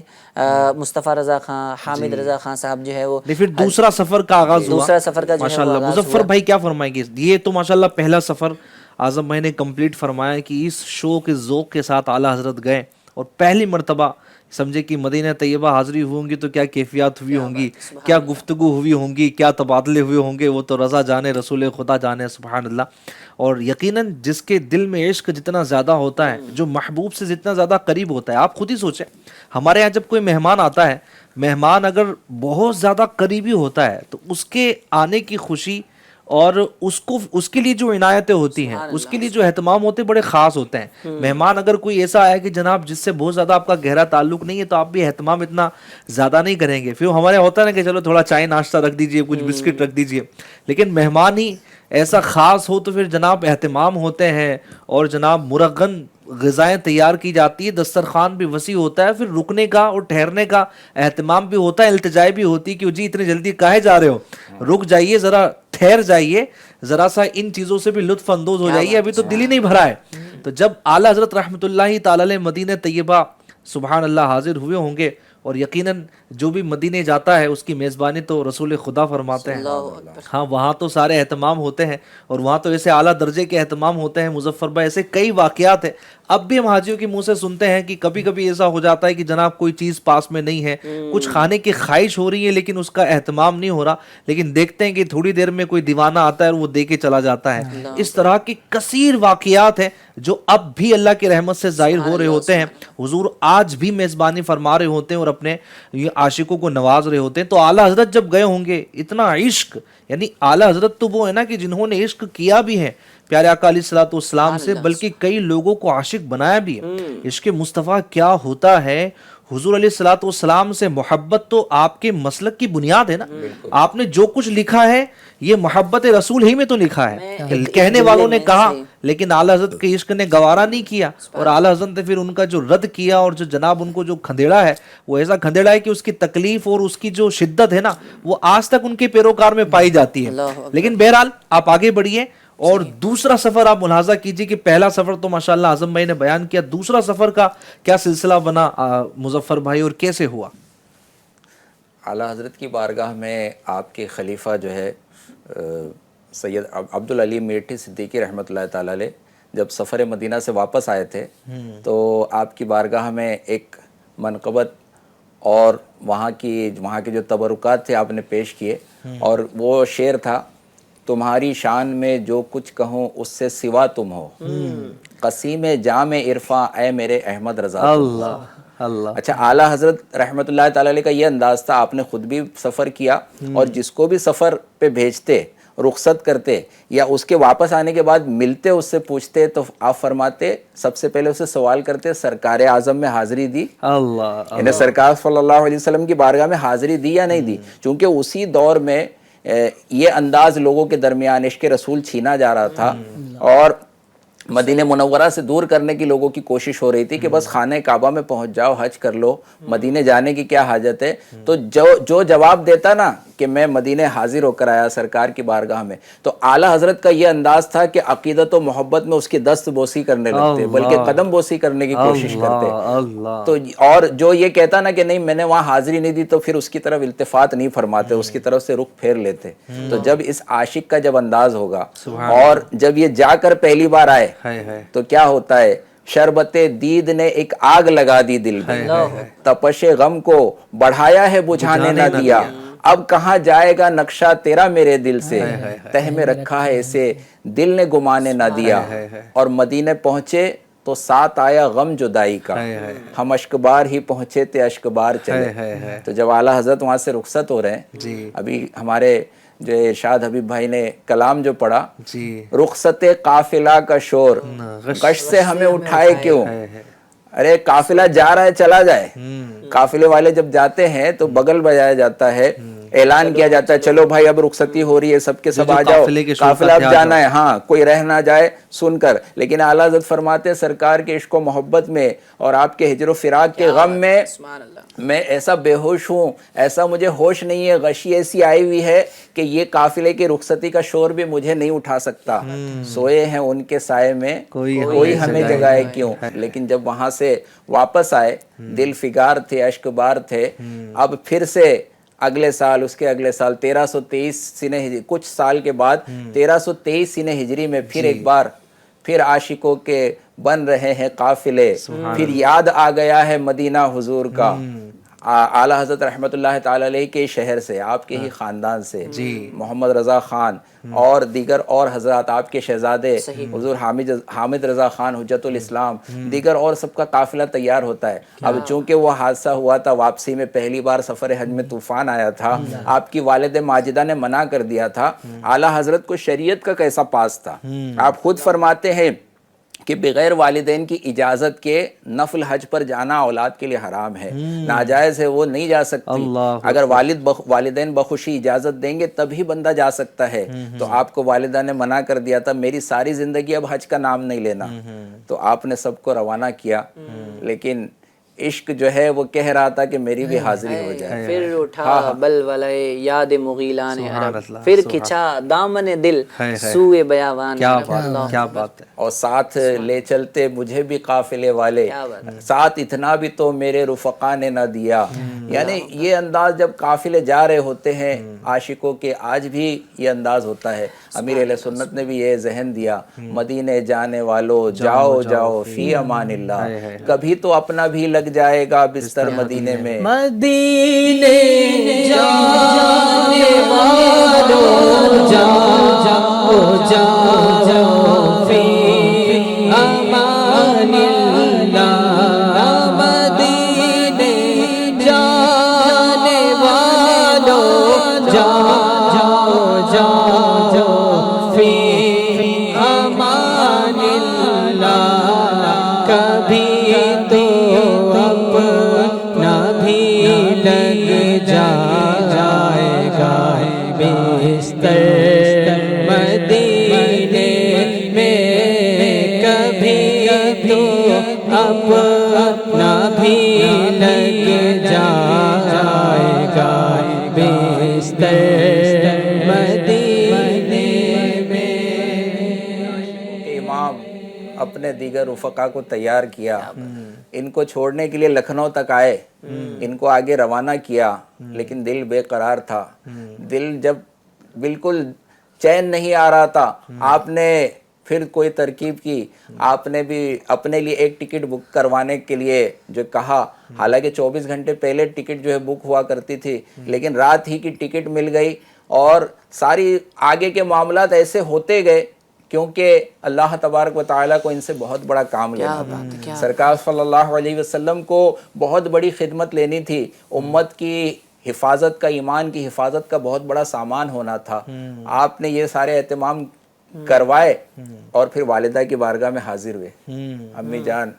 مصطفیٰ رضا خان، حامد رضا خان صاحب جو ہے وہ پھر دوسرا سفر کا آغاز ہوا. دوسرا سفر کا جو ہے وہ ماشاءاللہ. آغاز مظفر ہوا. بھائی کیا فرمائیں گے؟ یہ تو ماشاءاللہ پہلا سفر اعظم بھائی نے کمپلیٹ فرمایا کہ اس شو کے ذوق کے ساتھ اعلیٰ حضرت گئے اور پہلی مرتبہ سمجھے کہ مدینہ طیبہ حاضری ہوں گی تو کیا کیفیات ہوئی ہوں گی، کیا گفتگو ہوئی ہوں گی، کیا تبادلے ہوئے ہوں گے، وہ تو رضا جانے، رسول خدا جانے. سبحان اللہ. اور یقیناً جس کے دل میں عشق جتنا زیادہ ہوتا ہے، جو محبوب سے جتنا زیادہ قریب ہوتا ہے، آپ خود ہی سوچیں ہمارے یہاں جب کوئی مہمان آتا ہے، مہمان اگر بہت زیادہ قریبی ہوتا ہے تو اس کے آنے کی خوشی اور اس کے لیے جو عنایتیں ہوتی ہیں، اس کے لیے جو اہتمام ہوتے ہیں، بڑے خاص ہوتے ہیں. مہمان اگر کوئی ایسا ہے کہ جناب جس سے بہت زیادہ آپ کا گہرا تعلق نہیں ہے تو آپ بھی اہتمام اتنا زیادہ نہیں کریں گے. پھر ہمارے ہوتا ہے نا کہ چلو تھوڑا چائے ناشتہ رکھ دیجئے، کچھ بسکٹ رکھ دیجئے. لیکن مہمان ہی ایسا خاص ہو تو پھر جناب اہتمام ہوتے ہیں اور جناب مرغن غذائیں تیار کی جاتی ہے، دسترخوان بھی وسیع ہوتا ہے، پھر رکنے کا اور ٹھہرنے کا اہتمام بھی ہوتا ہے، التجائے بھی ہوتی ہے کہ جی اتنے جلدی کاہے جا رہے ہو، رک جائیے، ذرا ٹھہر جائیے، ذرا سا ان چیزوں سے بھی لطف اندوز ہو جائیے، ابھی تو دل ہی نہیں بھرا ہے. تو جب اعلیٰ حضرت رحمۃ اللہ تعالی علیہ مدینہ طیبہ سبحان اللہ حاضر ہوئے ہوں گے، اور یقیناً جو بھی مدینے جاتا ہے اس کی میزبانی تو رسول خدا فرماتے ہیں. ہاں وہاں تو سارے اہتمام ہوتے ہیں اور وہاں تو ایسے اعلیٰ درجے کے اہتمام ہوتے ہیں. مظفر بھائی ایسے کئی واقعات ہیں اب بھی ہم حاجیوں کے منہ سے سنتے ہیں کہ کبھی کبھی ایسا ہو جاتا ہے کہ جناب کوئی چیز پاس میں نہیں ہے، کچھ کھانے کی خواہش ہو رہی ہے لیکن اس کا اہتمام نہیں ہو رہا، لیکن دیکھتے ہیں کہ تھوڑی دیر میں کوئی دیوانہ آتا ہے اور وہ دے کے چلا جاتا ہے. اس طرح کی کثیر واقعات ہیں جو اب بھی اللہ کی رحمت سے ظاہر ہو رہے ہوتے ہیں. حضور آج بھی میزبانی فرما رہے ہوتے ہیں اور اپنے عاشقوں کو نواز رہے ہوتے ہیں. تو اعلیٰ حضرت جب گئے ہوں گے، اتنا عشق، یعنی اعلیٰ حضرت تو وہ ہے نا کہ جنہوں نے عشق کیا بھی ہے پیارے آقا علیہ الصلوۃ والسلام سے، بلکہ کئی لوگوں کو عاشق بنایا بھی ہے. عشق مصطفیٰ کیا ہوتا ہے؟ حضور علیہ الصلوۃ والسلام سے محبت تو آپ کے مسلک کی بنیاد ہے نا. آپ نے جو کچھ لکھا ہے یہ محبت رسول ہی میں تو لکھا ہے. کہنے والوں نے کہا لیکن اعلیٰ حضرت کے عشق نے گوارا نہیں کیا، اور اعلیٰ حضرت نے پھر ان کا جو رد کیا اور جو جناب ان کو جو کھندیڑا ہے وہ ایسا کھندیڑا ہے کہ اس کی تکلیف اور اس کی جو شدت ہے نا وہ آج تک ان کے پیروکار میں پائی جاتی ہے. لیکن بہرحال آپ آگے بڑھیے اور دوسرا سفر آپ ملاحظہ کیجئے کہ پہلا سفر تو ماشاءاللہ اعظم بھائی نے بیان کیا، دوسرا سفر کا کیا سلسلہ بنا مظفر بھائی اور کیسے ہوا؟ اعلیٰ حضرت کی بارگاہ میں آپ کے خلیفہ جو ہے سید عبدالعلی میٹھی صدیقی رحمۃ اللہ تعالی علیہ جب سفر مدینہ سے واپس آئے تھے تو آپ کی بارگاہ میں ایک منقبت اور وہاں کے جو تبرکات تھے آپ نے پیش کیے، اور وہ شعر تھا: تمہاری شان میں جو کچھ کہوں اس سے سوا تم ہو، قسیم جام عرفاں اے میرے احمد رضا. اللہ. اچھا، اعلیٰ حضرت رحمۃ اللہ تعالی علیہ کا یہ انداز تھا، آپ نے خود بھی سفر کیا اور جس کو بھی سفر پہ بھیجتے، رخصت کرتے یا اس کے واپس آنے کے بعد ملتے، اس سے پوچھتے تو آپ فرماتے، سب سے پہلے اسے سوال کرتے سرکار اعظم میں حاضری دی؟ اللہ. یعنی سرکار صلی اللہ علیہ وسلم کی بارگاہ میں حاضری دی یا نہیں دی؟ چونکہ اسی دور میں یہ انداز لوگوں کے درمیان عشق رسول چھینا جا رہا تھا اور مدینہ منورہ سے دور کرنے کی لوگوں کی کوشش ہو رہی تھی کہ بس خانہ کعبہ میں پہنچ جاؤ، حج کر لو، مدینے جانے کی کیا حاجت ہے. تو جو جواب دیتا نا کہ میں مدینے حاضر ہو کر آیا سرکار کی بارگاہ میں، تو اعلیٰ حضرت کا یہ انداز تھا کہ عقیدت و محبت میں اس کی دست بوسی کرنے لگتے، بلکہ قدم بوسی کرنے کی کوشش کرتے. تو اور جو یہ کہتا نا کہ نہیں میں نے وہاں حاضری نہیں دی، تو پھر اس کی طرف التفات نہیں فرماتے، اس کی طرف سے رخ پھیر لیتے. تو جب اس عاشق کا جب انداز ہوگا اور جب یہ جا کر پہلی بار آئے تو کیا ہوتا ہے؟ شربت دید نے ایک آگ لگا دی دل میں، تپش غم کو بڑھایا ہے بجھانے نہ دیا، اب کہاں جائے گا نقشہ تیرا میرے دل سے، تہ میں رکھا ہے اسے دل نے گمانے نہ دیا. اور مدینے پہنچے تو ساتھ آیا غم جدائی کا، ہم اشکبار ہی پہنچے تھے اشکبار چلے. تو جب اعلیٰ حضرت وہاں سے رخصت ہو رہے ہیں، ابھی ہمارے جو ارشاد حبیب بھائی نے کلام جو پڑھا، رخصت قافلہ کا شور غش سے ہمیں اٹھائے کیوں. ارے قافلہ جا رہا ہے چلا جائے. قافلے والے جب جاتے ہیں تو بغل بجایا جاتا ہے، اعلان کیا جاتا ہے چلو بھائی اب رخصتی ہو رہی ہے، سب کے سب آ جاؤ، قافلہ اب جانا ہے، ہاں کوئی رہ نہ جائے سن کر. لیکن اعلیٰ حضرت فرماتے ہیں سرکار کے عشق و محبت میں اور آپ کے ہجر و فراق کے غم میں میں ایسا بے ہوش ہوں، ایسا مجھے ہوش نہیں ہے، غشی ایسی آئی ہوئی ہے کہ یہ قافلے کی رخصتی کا شور بھی مجھے نہیں اٹھا سکتا. سوئے ہیں ان کے سائے میں کوئی ہمیں جگائے کیوں. لیکن جب وہاں سے واپس آئے دل فگار تھے، اشک بار تھے. اب پھر سے اگلے سال، اس کے اگلے سال 1323 سنہ ہجری، کچھ سال کے بعد 1323 سنہ ہجری میں پھر ایک بار پھر عاشقوں کے بن رہے ہیں قافلے. پھر یاد آ گیا ہے مدینہ حضور کا. اعلیٰ حضرت رحمت اللہ تعالی علیہ کے شہر سے، آپ کے ہی خاندان سے محمد رضا خان اور دیگر اور حضرات، آپ کے شہزادے حضور حامد رضا خان حجت الاسلام، دیگر اور سب کا قافلہ تیار ہوتا ہے. اب چونکہ وہ حادثہ ہوا تھا واپسی میں، پہلی بار سفر حج میں طوفان آیا تھا، آپ کی والد ماجدہ نے منع کر دیا تھا. اعلیٰ حضرت کو شریعت کا کیسا پاس تھا. آپ خود فرماتے ہیں کہ بغیر والدین کی اجازت کے نفل حج پر جانا اولاد کے لیے حرام ہے، ناجائز ہے، وہ نہیں جا سکتی. اگر والدین بخوشی اجازت دیں گے تبھی بندہ جا سکتا ہے. تو آپ کو والدہ نے منع کر دیا تھا، میری ساری زندگی اب حج کا نام نہیں لینا. تو آپ نے سب کو روانہ کیا. لیکن عشق جو ہے وہ کہہ رہا تھا کہ میری بھی حاضری ہو جائے. پھر اٹھا بلولہ یاد مغیلان عرب، پھر کھچا دامن دل سوئے بیابان. کیا بات ہے. اور ساتھ لے چلتے مجھے بھی قافلے والے، ساتھ اتنا بھی تو میرے رفقا نے نہ دیا. یعنی یہ انداز جب قافلے جا رہے ہوتے ہیں عاشقوں کے، آج بھی یہ انداز ہوتا ہے. امیر اہل سنت نے بھی یہ ذہن دیا، مدینے جانے والو جاؤ جاؤ فی امان اللہ. کبھی تو اپنا بھی لگ جائے گا بستر مدینے میں. مدینے جانے والوں جاؤ جاؤ فی امان اللہ. مدینے جانے والوں جاؤ جاؤ فی امان اللہ. کبھی تو اپنا بھی لگ جائے گا بستر مدینے میں. کبھی تو اپنا بھی لگ جائے گا بستر مدینے میں. امام اپنے دیگر رفقا کو تیار کیا، ان کو چھوڑنے کے لیے لکھنؤ تک آئے، ان کو آگے روانہ کیا. لیکن دل بے قرار تھا. دل جب بالکل چین نہیں آ رہا تھا، آپ نے پھر کوئی ترکیب کی. آپ نے بھی اپنے لیے ایک ٹکٹ بک کروانے کے لیے جو کہا، حالانکہ 24 گھنٹے پہلے ٹکٹ جو ہے بک ہوا کرتی تھی، لیکن رات ہی کی ٹکٹ مل گئی. اور ساری آگے کے معاملات ایسے ہوتے گئے کیونکہ اللہ تبارک و تعالیٰ کو ان سے بہت بڑا کام لینا تھا. سرکار صلی اللہ علیہ وسلم کو بہت بڑی خدمت لینی تھی. امت کی حفاظت کا، ایمان کی حفاظت کا بہت بڑا سامان ہونا تھا. آپ نے یہ سارے اہتمام کروائے اور پھر والدہ کی بارگاہ میں حاضر ہوئے. امی جان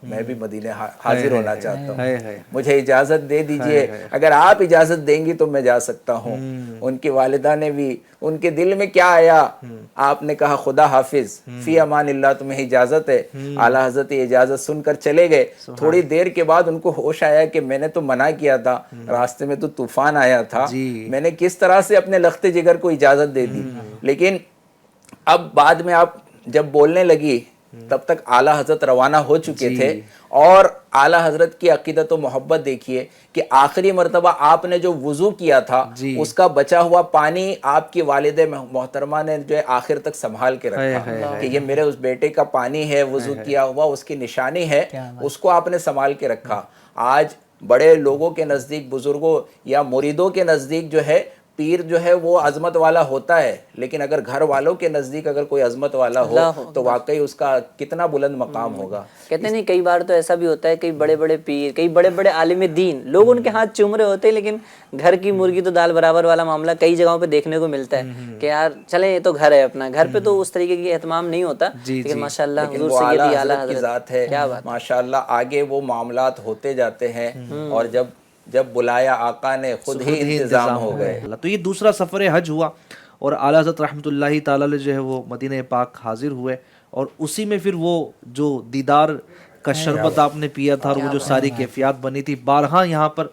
میں بھی مدینے حاضر ہونا چاہتا ہوں، مجھے اجازت دے دیجئے، اگر آپ اجازت دیں گی تو میں جا سکتا ہوں. ان کی والدہ نے بھی، ان کے دل میں کیا آیا، آپ نے کہا خدا حافظ فی امان اللہ، تمہیں اجازت ہے. اعلیٰ حضرت اجازت سن کر چلے گئے. تھوڑی دیر کے بعد ان کو ہوش آیا کہ میں نے تو منع کیا تھا، راستے میں تو طوفان آیا تھا، میں نے کس طرح سے اپنے لخت جگر کو اجازت دے دی. لیکن اب بعد میں آپ جب بولنے لگی تب تک اعلیٰ حضرت روانہ ہو چکے تھے. اور اعلیٰ حضرت کی عقیدت و محبت دیکھیے کہ آخری مرتبہ آپ نے جو وضو کیا تھا اس کا بچا ہوا پانی آپ کی والد محترمہ نے جو ہے آخر تک سنبھال کے رکھا کہ یہ میرے اس بیٹے کا پانی ہے، وضو کیا ہوا، اس کی نشانی ہے، اس کو آپ نے سنبھال کے رکھا. آج بڑے لوگوں کے نزدیک، بزرگوں یا مریدوں کے نزدیک جو ہے پیر جو ہے وہ عظمت والا ہوتا ہے، لیکن اگر گھر والوں کے نزدیک اگر کوئی عظمت والا ہو تو واقعی اس کا کتنا بلند مقام ہوگا. کہتے نہیں کئی بار تو ایسا بھی ہوتا ہے، کئی بڑے بڑے پیر، کئی بڑے بڑے عالم دین لوگ ان کے ہاتھ چوم رہے ہوتے ہیں، لیکن گھر کی مرغی تو دال برابر والا معاملہ کئی جگہوں پہ دیکھنے کو ملتا ہے کہ یار چلیں یہ تو گھر ہے اپنا، گھر پہ تو اس طریقے کی اہتمام نہیں ہوتا. لیکن ماشاءاللہ حضور سیدی اعلیٰ حضرت کی ذات ہے، ماشاءاللہ آگے وہ معاملات ہوتے جاتے ہیں. اور جب جب بلایا آقا نے خود ہی انتظام ہو گئے. تو یہ دوسرا سفر حج ہوا اور اعلیٰ حضرت رحمۃ اللہ تعالی علیہ جو ہے وہ مدینہ پاک حاضر ہوئے اور اسی میں پھر وہ جو دیدار کا شربت آپ نے پیا تھا اور وہ جو ساری کیفیات بنی تھی، بارہا یہاں پر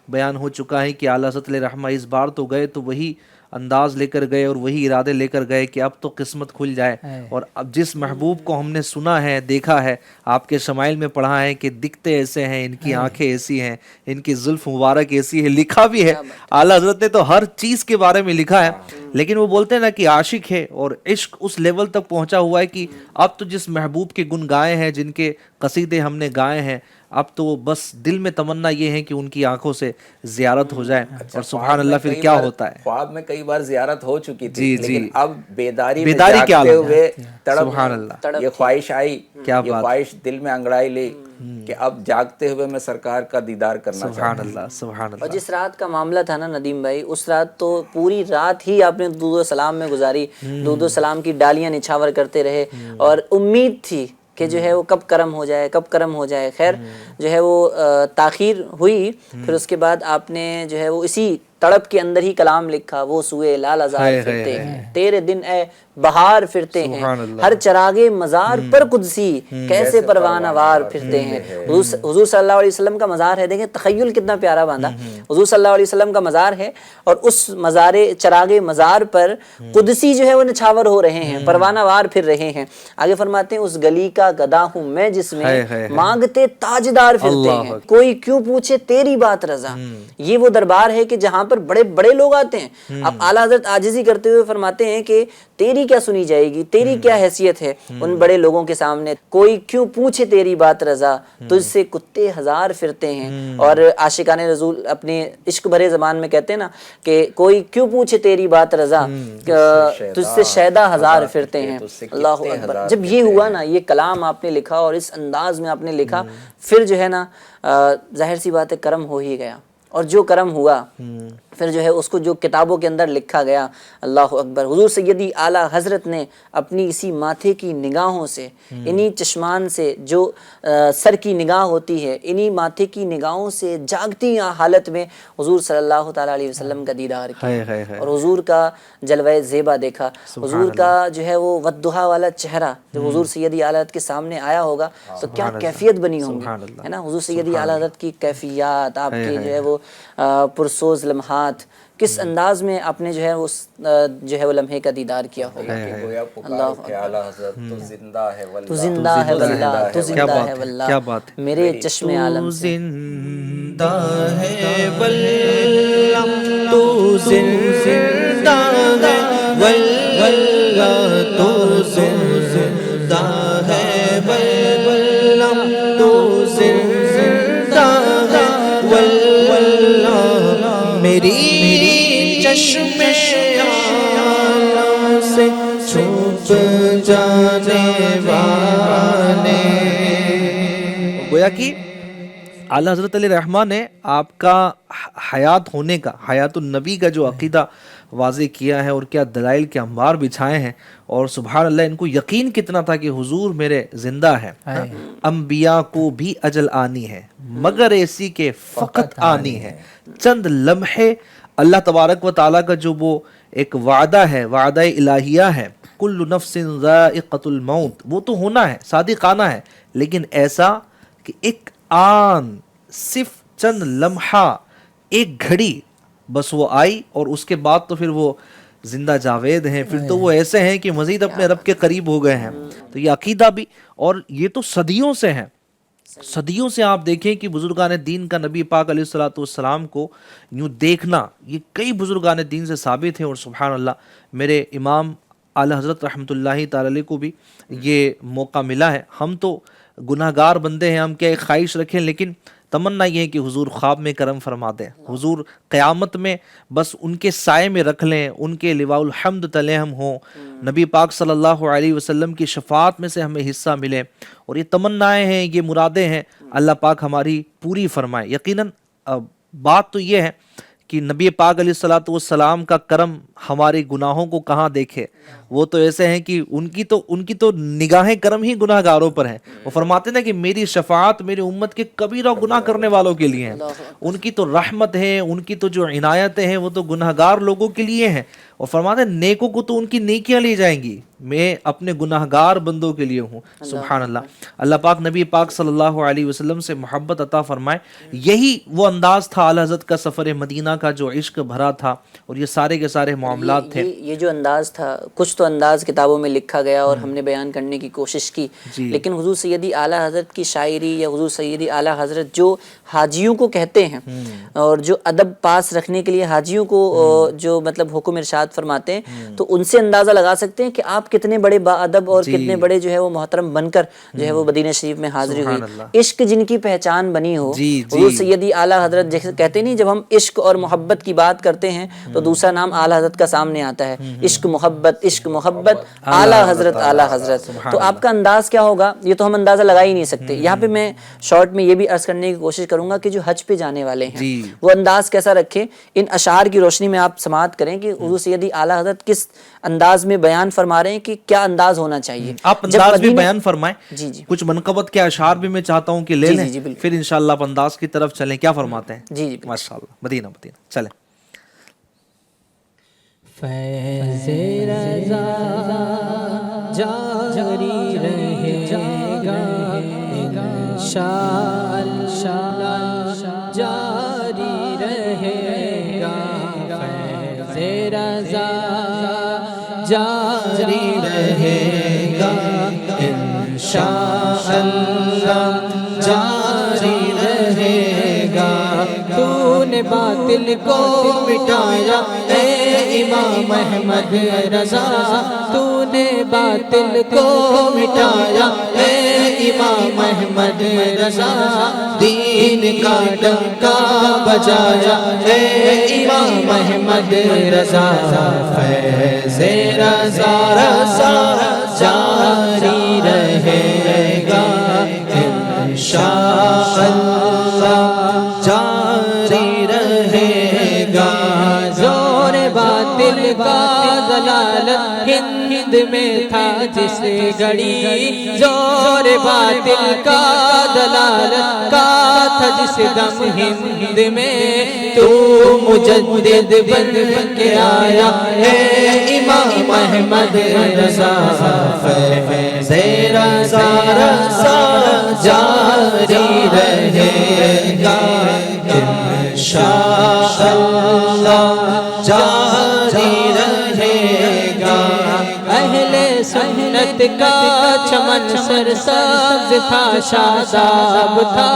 بیان ہو چکا ہے کہ اعلیٰ حضرت علیہ رحمہ اس بار تو گئے تو وہی انداز لے کر گئے اور وہی ارادے لے کر گئے کہ اب تو قسمت کھل جائے. اور اب جس محبوب کو ہم نے سنا ہے، دیکھا ہے، آپ کے شمائل میں پڑھا ہے کہ دکھتے ایسے ہیں، ان کی آنکھیں ایسی ہیں، ان کی زلف مبارک ایسی ہے، لکھا بھی ہے. اعلیٰ حضرت نے تو ہر چیز کے بارے میں لکھا ہے، لیکن وہ بولتے ہیں نا کہ عاشق ہے اور عشق اس لیول تک پہنچا ہوا ہے کہ اب تو جس محبوب کے گن گائے ہیں، جن کے قصیدے ہم نے گائے ہیں، اب تو بس دل میں تمنا یہ ہے کہ ان کی آنکھوں سے زیارت ہو جائے. اور سبحان اللہ پھر کیا ہوتا ہے. خواب میں کئی بار زیارت ہو چکی تھی، لیکن اب بیداری کے جاگتے ہوئے سبحان اللہ یہ خواہش آئی، کیا یہ خواہش دل میں انگڑائی لی کہ اب جاگتے ہوئے میں سرکار کا دیدار کرنا چاہتا ہوں. سبحان اللہ سبحان اللہ. اور جس رات کا معاملہ تھا نا ندیم بھائی، اس رات تو پوری رات ہی آپ نے درود و سلام میں گزاری، درود و سلام کی ڈالیاں نچھاور کرتے رہے اور امید تھی کہ جو ہے وہ کب کرم ہو جائے، کب کرم ہو جائے. خیر جو ہے وہ تاخیر ہوئی، پھر اس کے بعد آپ نے جو ہے وہ اسی تڑپ کے اندر ہی کلام لکھا، وہ سوئے لال ازار پھرتے ہیں، تیرے دن اے بہار پھرتے ہیں، ہر چراغے مزار پر قدسی کیسے پروانہ وار پھرتے ہیں. حضور صلی اللہ علیہ وسلم کا مزار ہے، دیکھیں تخیل کتنا پیارا باندھا. حضور صلی اللہ علیہ وسلم کا مزار ہے اور اس مزار چراغے مزار پر قدسی جو ہے وہ نچھاور ہو رہے ہیں، پروانہ وار پھر رہے ہیں. آگے فرماتے ہیں اس گلی کا گدا ہوں میں جس میں مانگتے تاجدار پھرتے ہیں، کوئی کیوں پوچھے تیری بات رضا. یہ وہ دربار ہے کہ جہاں پر بڑے بڑے لوگ آتے ہیں. اب اعلیٰ حضرت عاجزی کرتے ہوئے فرماتے ہیں کہ تیری کیا سنی جائے گی، تیری کیا حیثیت ہے ان بڑے لوگوں کے سامنے. کوئی کیوں پوچھے تیری بات رضا، تجھ سے کتے ہزار پھرتے ہیں. اور عاشقان رسول اپنے عشق بھرے زبان میں کہتے ہیں نا کہ کوئی کیوں پوچھے تیری بات رضا، تجھ سے شیدا ہزار پھرتے ہیں. اللہ اکبر. جب یہ ہوا نا، یہ کلام آپ نے لکھا اور اس انداز میں آپ نے لکھا، پھر جو ہے نا ظاہر سی بات ہے کرم ہو ہی گیا. اور جو کرم ہوا پھر جو ہے اس کو جو کتابوں کے اندر لکھا گیا. اللہ اکبر. حضور سیدی اعلیٰ حضرت نے اپنی اسی ماتھے کی نگاہوں سے، انہی چشمان سے جو سر کی نگاہ ہوتی ہے، انہی ماتھے کی نگاہوں سے جاگتی حالت میں حضور صلی اللہ تعالیٰ علیہ وسلم کا دیدار کیا اور حضور کا جلوہ زیبا دیکھا. حضور کا جو ہے وہ والضحیٰ والا چہرہ جب حضور سیدی اعلیٰ حضرت کے سامنے آیا ہوگا تو کیا کیفیت بنی ہوگی، ہے نا. حضور سیدی اعلیٰ حضرت کی کیفیات، آپ کے جو ہے وہ پرسوز لمحات، کس انداز میں آپ نے جو ہے اس جو ہے وہ لمحے کا دیدار کیا ہوگا. تو زندہ ہے واللہ، تو زندہ ہے واللہ، تو زندہ ہے واللہ، میرے چشم عالم سے. زندہ ہے واللہ، تو زندہ ہے واللہ، تو زندہ ہے واللہ، تو زندہ ہے واللہ، میری چشم عالم سے چھپ جانے والے. گویا کہ اعلیٰ حضرت علیہ رحمہ نے آپ کا حیات ہونے کا، حیات النبی کا جو عقیدہ واضح کیا ہے اور کیا دلائل کے انبار بچھائے ہیں. اور سبحان اللہ ان کو یقین کتنا تھا کہ حضور میرے زندہ ہیں. انبیاء کو بھی اجل آنی ہے مگر ایسی کہ فقط آنی ہے. چند لمحے اللہ تبارک و تعالیٰ کا جو وہ ایک وعدہ ہے، وعدہ الہیہ ہے، کل نفس ذائقۃ الموت، وہ تو ہونا ہے، صادقانہ ہے، لیکن ایسا کہ ایک آن، صرف چند لمحہ، ایک گھڑی بس وہ آئی اور اس کے بعد تو پھر وہ زندہ جاوید ہیں. پھر تو وہ ایسے ہیں کہ مزید اپنے رب کے قریب ہو گئے ہیں. تو یہ عقیدہ بھی، اور یہ تو صدیوں سے ہیں، صدیوں سے آپ دیکھیں کہ بزرگان دین کا نبی پاک علیہ الصلوۃ والسلام کو یوں دیکھنا، یہ کئی بزرگان دین سے ثابت ہے. اور سبحان اللہ میرے امام اعلیٰ حضرت رحمۃ اللہ تعالی علیہ کو بھی یہ موقع ملا ہے. ہم تو گناہ گار بندے ہیں، ہم کیا ایک خواہش رکھیں، لیکن تمنا یہ ہے کہ حضور خواب میں کرم فرما دیں، حضور قیامت میں بس ان کے سائے میں رکھ لیں، ان کے لواء الحمد تلے ہم ہوں، نبی پاک صلی اللہ علیہ وسلم کی شفاعت میں سے ہمیں حصہ ملے. اور یہ تمنائیں ہیں، یہ مرادیں ہیں، اللہ پاک ہماری پوری فرمائے. یقیناً بات تو یہ ہے کہ نبی پاک علیہ الصلوۃ والسلام کا کرم ہمارے گناہوں کو کہاں دیکھے، وہ تو ایسے ہیں کہ ان کی تو نگاہ کرم ہی گناہ گاروں پر ہیں. وہ فرماتے ہیں کہ میری شفاعت میری امت کے کبیرہ گناہ کرنے والوں کے لیے ہیں. ان کی تو رحمت ہے, ان کی تو جو عنایتیں ہیں وہ تو گناہ گار لوگوں کے لیے ہیں. اور فرماتے ہیں نیکوں کو تو ان کی نیکیاں لی جائیں گی, میں اپنے گناہ گار بندوں کے لیے ہوں. سبحان اللہ. اللہ پاک نبی پاک صلی اللہ علیہ وسلم سے محبت عطا فرمائے. یہی وہ انداز تھا اعلی حضرت کا سفر مدینہ کا جو عشق بھرا تھا, اور یہ سارے کے سارے معاملات تھے. یہ جو انداز تھا, کچھ تو انداز کتابوں میں لکھا گیا اور ہم نے بیان کرنے کی کوشش کی, لیکن حضور سیدی اعلیٰ حضرت کی شاعری یا حضور سیدی اعلیٰ حضرت جو حاجیوں کو کہتے ہیں اور جو ادب پاس رکھنے کے لیے حاجیوں کو جو مطلب حکم ارشاد فرماتے ہیں, تو ان سے اندازہ لگا سکتے ہیں کہ آپ کتنے بڑے با ادب اور کتنے بڑے جو ہے وہ محترم بن کر جو ہے وہ مدینہ شریف میں حاضری ہوئی. عشق جن کی پہچان بنی ہو, حضور سیدی اعلیٰ حضرت جیسے کہتے نہیں, جب ہم عشق اور محبت کی بات کرتے ہیں تو دوسرا نام اعلیٰ حضرت کا سامنے آتا ہے. عشق محبت اعلیٰ حضرت. تو آپ کا انداز کیا ہوگا یہ تو ہم اندازہ لگا ہی نہیں سکتے. یہاں پہ میں شارٹ میں یہ بھی عرض کرنے کی کوشش کروں گا کہ جو حج پہ جانے والے ہیں وہ انداز کیسا رکھے. ان اشعار کی روشنی میں آپ سماعت کریں کہ حضور سیدی اعلیٰ حضرت کس انداز میں بیان فرما رہے ہیں کہ کیا انداز ہونا چاہیے. آپ انداز بھی بیان فرمائیں. کچھ منقبت کے اشعار بھی میں چاہتا ہوں کہ لے لیں, پھر انشاءاللہ آپ انداز کی طرف چلیں. کیا فرماتے ہیں؟ جی ماشاءاللہ. مدینہ چلیں. فیض رضا جاری رہے گا انشاءاللہ جاری رہے گا. فیض رضا جاری رہے گا انشاءاللہ جاری رہے گا. تو نے باطل کو مٹایا اے امام احمد رضا, تو نے باطل کو مٹایا اے امام احمد رضا. دین کا ڈنکا بجایا اے امام احمد رضا. فیض رضا جاری رہے گا انشاءاللہ جاری رہے گا. زور باطل کا ضلالت ہند میں تھا جس گھڑی, زور باطل کا ضلالت کا تھا جس دم ہند میں. تو مجدد بن کے آیا اے امام احمد رضا. فیض رضا جاری رہے گا انشاءاللہ جاری رہے گا. اہل سنت کا چمن سرسبز تھا شاداب تھا,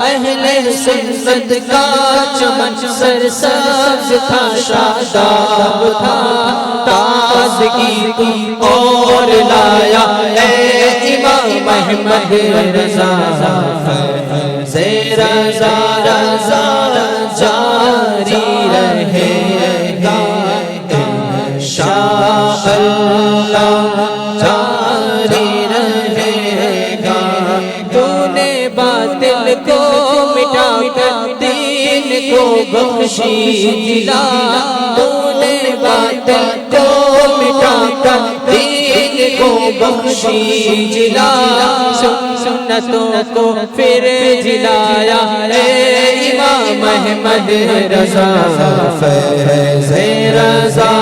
اہل سنت کا چمن سرسبز تھا شاداب تھا. تازگی تم اور لایا اے امام احمد رضا. فیض رضا جاری رہے گا انشاءاللہ جاری رہے گا. تو نے باطل کو مٹا کر دین کو بخشی دلا, تو نے باطل کو مٹا کر دین کو بخشی جلا. سنتوں کو پھر جلایا اے امام احمد رضا. فیض رضا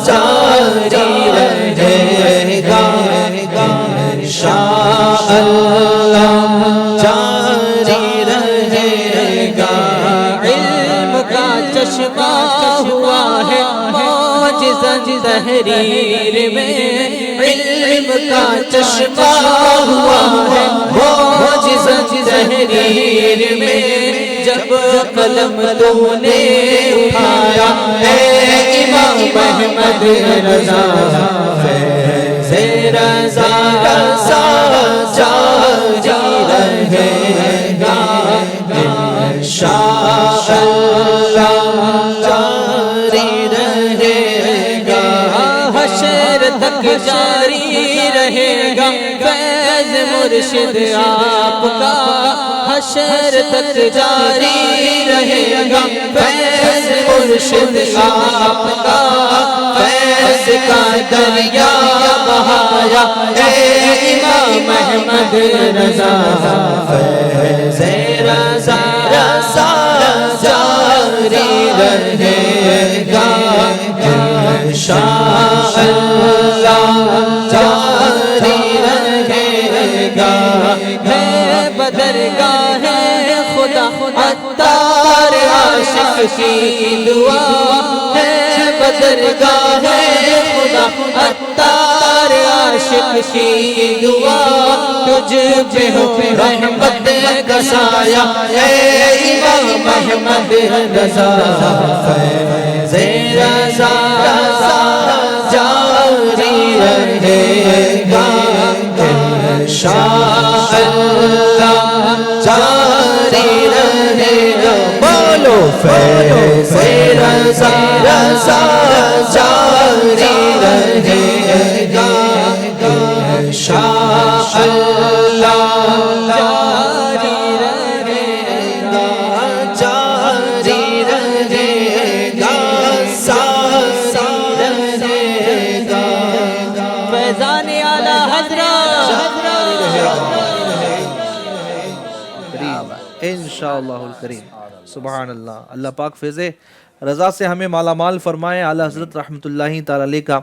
جاری رہے گا انشاءاللہ جاری رہے گا. علم کا چشمہ ہوا ہے معجزہ تحریر میں, علم کا چشمہ ہوا ہے معجزہ تحریر میں. جب قلم تو نے اٹھایا اے امام احمد رضا. فیض رضا جاری رہے گا انشاءاللہ جاری رہے گا. حشر تک جاری رہے گا فیض مرشد آپ کا, حشر تک جاری رہے گا فیض مرشد آپ کا. فیض فیض کا دریا بہایا اے امام احمد رضا فیض رضا رضا جاری رہے گا انشاءاللہ جاری رہے گا ہے بدرگاہ خدا عطار عاشق کی دعا ہے بدرگاہ خدا عطار عاشق کی دعا تجھ پہ ہو رحمت کا سایہ اے امام احمد رضا فیض رضا رضا جاری رہے گا انشاءاللہ جاری رہے گا بولو فیض رضا رضا جاری رہے گا انشاءاللہ جاری رہے گا جاری رہے گا ساری رہے گا فیضان اعلی انشاءاللہ الکریم. سبحان اللہ. اللہ پاک فیض رضا سے ہمیں مالا مال فرمائے. اعلیٰ حضرت رحمۃ اللہ تعالی علیہ کا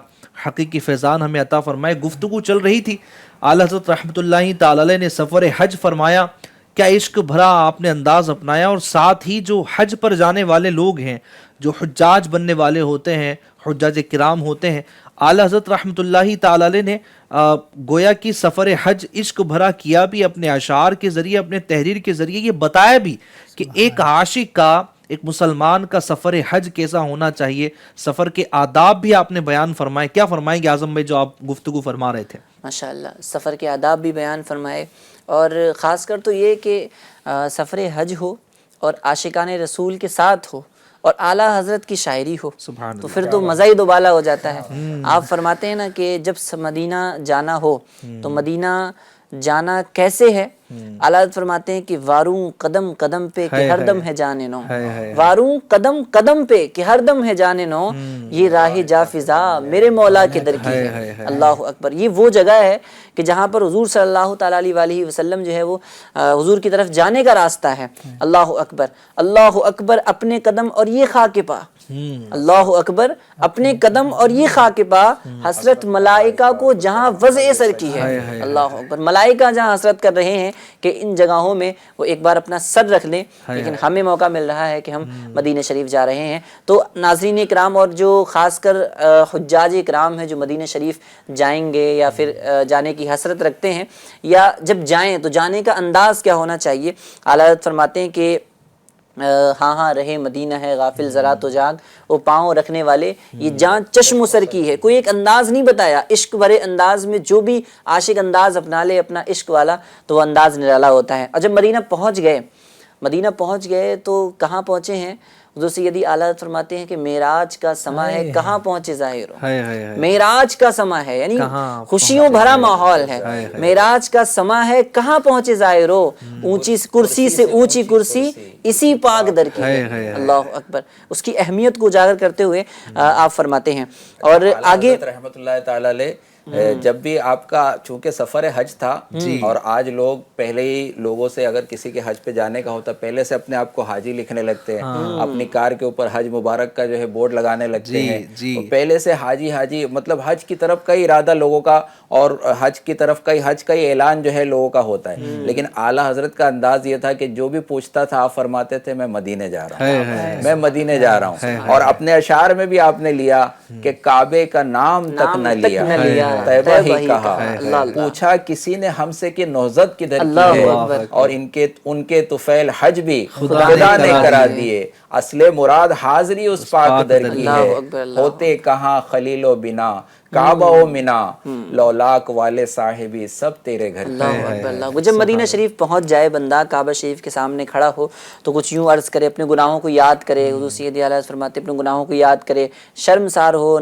حقیقی فیضان ہمیں عطا فرمائے. گفتگو چل رہی تھی, اعلیٰ حضرت رحمۃ اللہ تعالی علیہ نے سفر حج فرمایا, کیا عشق بھرا آپ نے انداز اپنایا, اور ساتھ ہی جو حج پر جانے والے لوگ ہیں, جو حجاج بننے والے ہوتے ہیں, حجاج کرام ہوتے ہیں, اعلیٰ حضرت رحمۃ اللہ تعالی علیہ نے گویا کہ سفر حج عشق بھرا کیا بھی, اپنے اشعار کے ذریعے, اپنے تحریر کے ذریعے یہ بتایا بھی کہ ایک عاشق کا, ایک مسلمان کا سفر حج کیسا ہونا چاہیے. سفر کے آداب بھی آپ نے بیان فرمائے. کیا فرمائیں گے اعظم بھائی جو آپ گفتگو فرما رہے تھے؟ ماشاءاللہ سفر کے آداب بھی بیان فرمائے, اور خاص کر تو یہ کہ سفر حج ہو اور عاشقان رسول کے ساتھ ہو اور اعلیٰ حضرت کی شاعری ہو, تو پھر تو مزہ ہی دوبالا ہو جاتا ہے. آپ فرماتے ہیں نا کہ جب مدینہ جانا ہو تو مدینہ جانا کیسے ہے. اعلیٰ حضرت فرماتے ہیں کہ واروں قدم قدم پہ کہ ہر دم ہے جانے نو, واروں قدم قدم پہ کہ ہر دم ہے جانے نو, یہ راہ جا فضا میرے مولا کے در کی ہے. اللہ اکبر. یہ وہ جگہ ہے کہ جہاں پر حضور صلی اللہ تعالیٰ علیہ وسلم جو ہے وہ حضور کی طرف جانے کا راستہ ہے. اللہ اکبر. اللہ اکبر. اپنے قدم اور یہ خاک پا, اللہ اکبر, اپنے قدم اور یہ خاک پا, حسرت ملائکہ کو جہاں وضع سر کی ہے. اللہ اکبر. ملائکہ جہاں حسرت کر رہے ہیں کہ ان جگہوں میں وہ ایک بار اپنا سر رکھ لیں, لیکن ہمیں موقع مل رہا ہے کہ ہم مدینہ شریف جا رہے ہیں. تو ناظرین اکرام اور جو خاص کر حجاج اکرام ہیں جو مدینہ شریف جائیں گے یا پھر جانے کی حسرت رکھتے ہیں, یا جب جائیں تو جانے کا انداز کیا ہونا چاہیے. اعلیٰ حضرت فرماتے ہیں کہ ہاں ہاں رہے مدینہ ہے غافل ذرا تو جاگ, وہ پاؤں رکھنے والے یہ جان چشم و سر کی ہے. کوئی ایک انداز نہیں بتایا, عشق بھرے انداز میں جو بھی عاشق انداز اپنا لے اپنا عشق والا, تو وہ انداز نرالا ہوتا ہے. اور جب مدینہ پہنچ گئے تو کہاں پہنچے ہیں. حضور سیدی اعلیٰ حضرت فرماتے ہیں کہ معراج کا سما ہے, کہاں پہنچے ظاہر ہو. معراج کا سما ہے یعنی خوشیوں بھرا ماحول ہے. معراج کا سما ہے, کہاں پہنچے ظاہر ہو, اونچی کرسی سے اونچی کرسی اسی پاک در کی ہے. اللہ اکبر. اس کی اہمیت کو اجاگر کرتے ہوئے آپ فرماتے ہیں. اور آگے رحمۃ اللہ تعالی علیہ جب بھی آپ کا چونکہ سفر حج تھا, اور آج لوگ پہلے ہی لوگوں سے اگر کسی کے حج پہ جانے کا ہوتا پہلے سے اپنے آپ کو حاجی لکھنے لگتے ہیں, اپنی کار کے اوپر حج مبارک کا جو ہے بورڈ لگانے لگتے ہیں. پہلے سے حاجی مطلب حج کی طرف کا ارادہ لوگوں کا, اور حج کی طرف کا حج کا اعلان جو ہے لوگوں کا ہوتا ہے. لیکن اعلیٰ حضرت کا انداز یہ تھا کہ جو بھی پوچھتا تھا آپ فرماتے تھے میں مدینے جا رہا ہوں, میں مدینے جا رہا ہوں. اور اپنے اشعار میں بھی آپ نے لیا کہ کعبے کا نام تک نہ لیا, طیبہ ہی کہا, پوچھا کسی نے ہم سے کہ نوزد کدھر کی ہے, اور ان کے طفیل حج بھی خدا نے کرا دیے, اصل مراد حاضری اس پاک در کی ہے, ہوتے کہاں خلیل و بنا کعبہ و منا, لولاک والے صاحبی سب تیرے گھر. اللہ اکبر. اللہ. جب مدینہ شریف پہنچ جائے بندہ, کعبہ شریف کے سامنے کھڑا ہو تو کچھ یوں عرض کرے, اپنے گناہوں کو یاد کرے. حضور سیدی اعلیٰ فرماتے اپنے گناہوں کو یاد کرے, شرمسار ہو,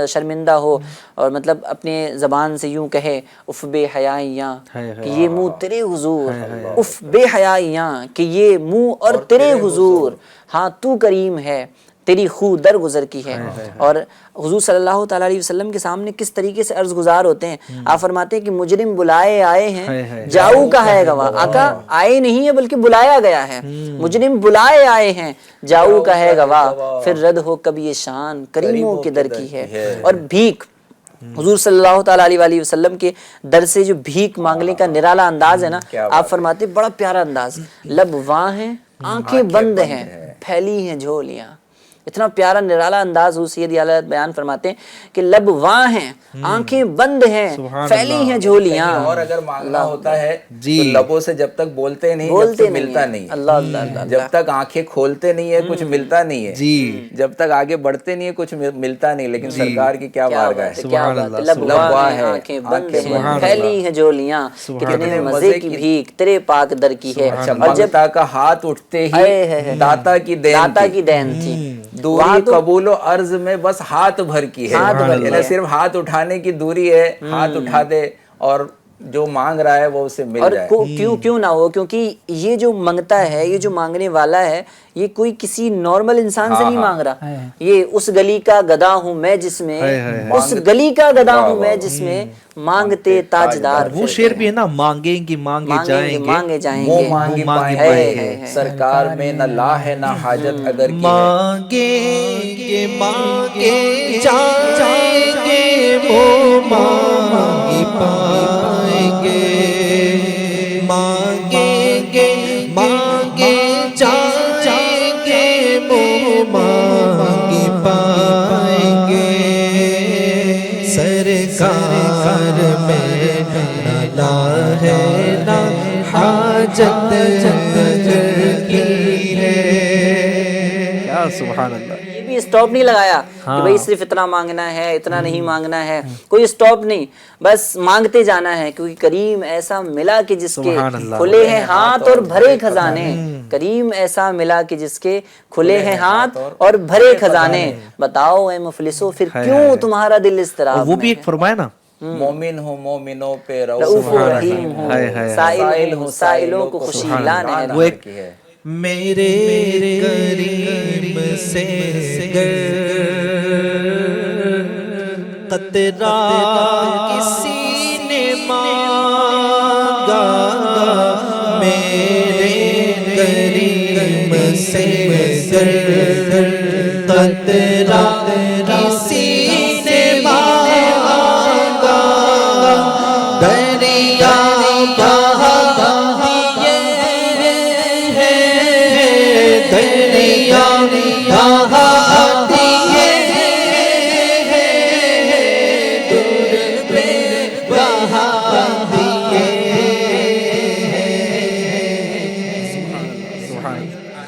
شرمندہ ہو, اور مطلب اپنے زبان سے یوں کہے اف بے حیائیاں کہ یہ منہ تیرے حضور, اف بے حیائیاں کہ یہ منہ اور تیرے حضور, ہاں تو کریم ہے تیری خو در گزر کی ہے. اور حضور صلی اللہ تعالیٰ علیہ وسلم کے سامنے کس طریقے سے عرض گزار ہوتے ہیں. آپ فرماتے ہیں کہ مجرم بلائے آئے ہیں جاؤ کا ہے گواہ. آقا آئے نہیں ہے بلکہ بلایا گیا ہے. مجرم بلائے آئے ہیں جاؤ کا ہے گواہ. پھر رد ہو کبھی یہ شان کریموں کے در کی ہے. اور بھیک، حضور صلی اللہ تعالیٰ علیہ وسلم کے در سے جو بھیک مانگنے کا نرالا انداز ہے نا، آپ فرماتے بڑا پیارا انداز. لب واں ہیں آنکھیں بند ہیں پھیلی ہیں جھولیاں. اتنا پیارا نرالا انداز حضور سید اعلیٰ حضرت بیان فرماتے ہیں کہ لب واں ہیں آنکھیں بند ہیں پھیلی ہیں جھولیاں. اور اگر مانگنا ہوتا ہے تو لبوں سے جب تک بولتے نہیں جب تک ملتا نہیں. اللہ اللہ. جب تک آنکھیں کھولتے نہیں ہے کچھ ملتا نہیں ہے. جب تک آگے بڑھتے نہیں ہے کچھ ملتا نہیں. لیکن سرکار کی کیا بارگاہ ہے. لب واں ہیں آنکھیں بند ہیں پھیلی ہیں جھولیاں. کتنے مزے کی بھیک تیرے پاک در کی ہے. اور جب کا ہاتھ اٹھتے ہی داتا کی دین تھی. دوری قبول و عرض میں بس ہاتھ بھر کی ہے. یعنی صرف ہاتھ اٹھانے کی دوری ہے. ہاتھ اٹھا دے اور جو مانگ رہا ہے وہ اسے مل جائے. اور کیوں نہ ہو، کیونکہ یہ جو منگتا ہے، یہ جو مانگنے والا ہے، یہ کوئی کسی نارمل انسان سے نہیں مانگ رہا. یہ اس گلی کا گدا ہوں میں جس میں، اس گلی کا گدا ہوں میں جس میں مانگتے تاجدار. وہ شعر بھی ہے نا، مانگیں گے مانگے جائیں گے، مانگے جائیں وہ گے، مانگے پائیں گے. سرکار میں نہ لا ہے نہ حاجت اگر کی ہے. مانگیں گے مانگے جائیں گے وہ مانگے پائیں گے. مانگیں گے مانگے جائیں گے وہ مانگے پائیں گے. سرکار میں نہ لا ہے نہ حاجت کی ہے. کیا سبحان اللہ. یہ بھی اسٹاپ نہیں لگایا کہ بھئی صرف اتنا مانگنا ہے اتنا نہیں مانگنا ہے. کوئی اسٹاپ نہیں، بس مانگتے جانا ہے. کیونکہ کریم ایسا ملا کہ جس کے کھلے ہیں ہاتھ اور بھرے خزانے. کریم ایسا ملا کہ جس کے کھلے ہیں ہاتھ اور بھرے خزانے. بتاؤ اے مفلسو پھر کیوں تمہارا دل اضطراب. وہ بھی ایک فرمایا نا، مومن ہوں مومنوں پہ رؤوف رحیم ہوں، سائل ہوں سائلوں کو خوشی لانے. وہ ایک میرے کریم سے قطرہ کسی نے مانگا، میرے کریم سے قطرہ کسی نے مانگا. دریا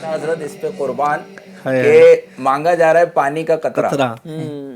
حضرت اس پہ قربان کہ مانگا جا رہا ہے پانی کا قطرہ.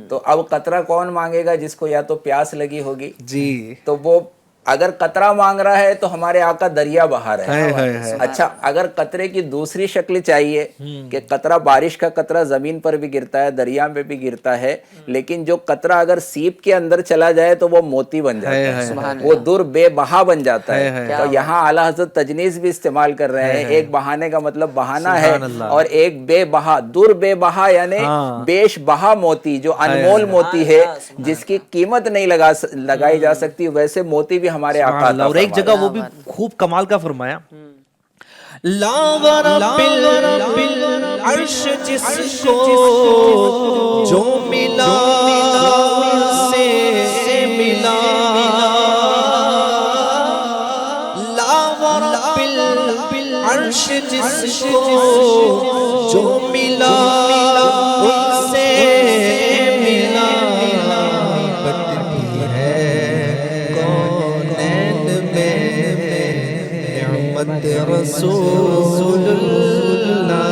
تو اب قطرہ کون مانگے گا؟ جس کو یا تو پیاس لگی ہوگی جی، تو وہ اگر قطرہ مانگ رہا ہے تو ہمارے آقا دریا بہا رہے ہیں. اچھا اگر قطرے کی دوسری شکل چاہیے کہ قطرہ بارش کا قطرہ زمین پر بھی گرتا ہے دریا میں بھی گرتا ہے، لیکن جو قطرہ اگر سیپ کے اندر چلا جائے تو وہ موتی بن جاتا ہے، وہ در بے بہا بن جاتا ہے. تو یہاں اعلیٰ حضرت تجنیز بھی استعمال کر رہے ہیں. ایک بہانے کا مطلب بہانا ہے، اور ایک بے بہا، در بے بہا یعنی بیش بہا موتی، جو انمول موتی ہے جس کی قیمت نہیں لگائی جا سکتی، ویسے موتی بھی ہمارے آقا. اور ایک جگہ وہ بھی خوب کمال کا فرمایا، لا ورب العرش جس کو جو ملا سے ملا. لا ورب العرش جس کو جو ملا سے ملا. بٹتی ہے کونین میں نعمت رسول اللہ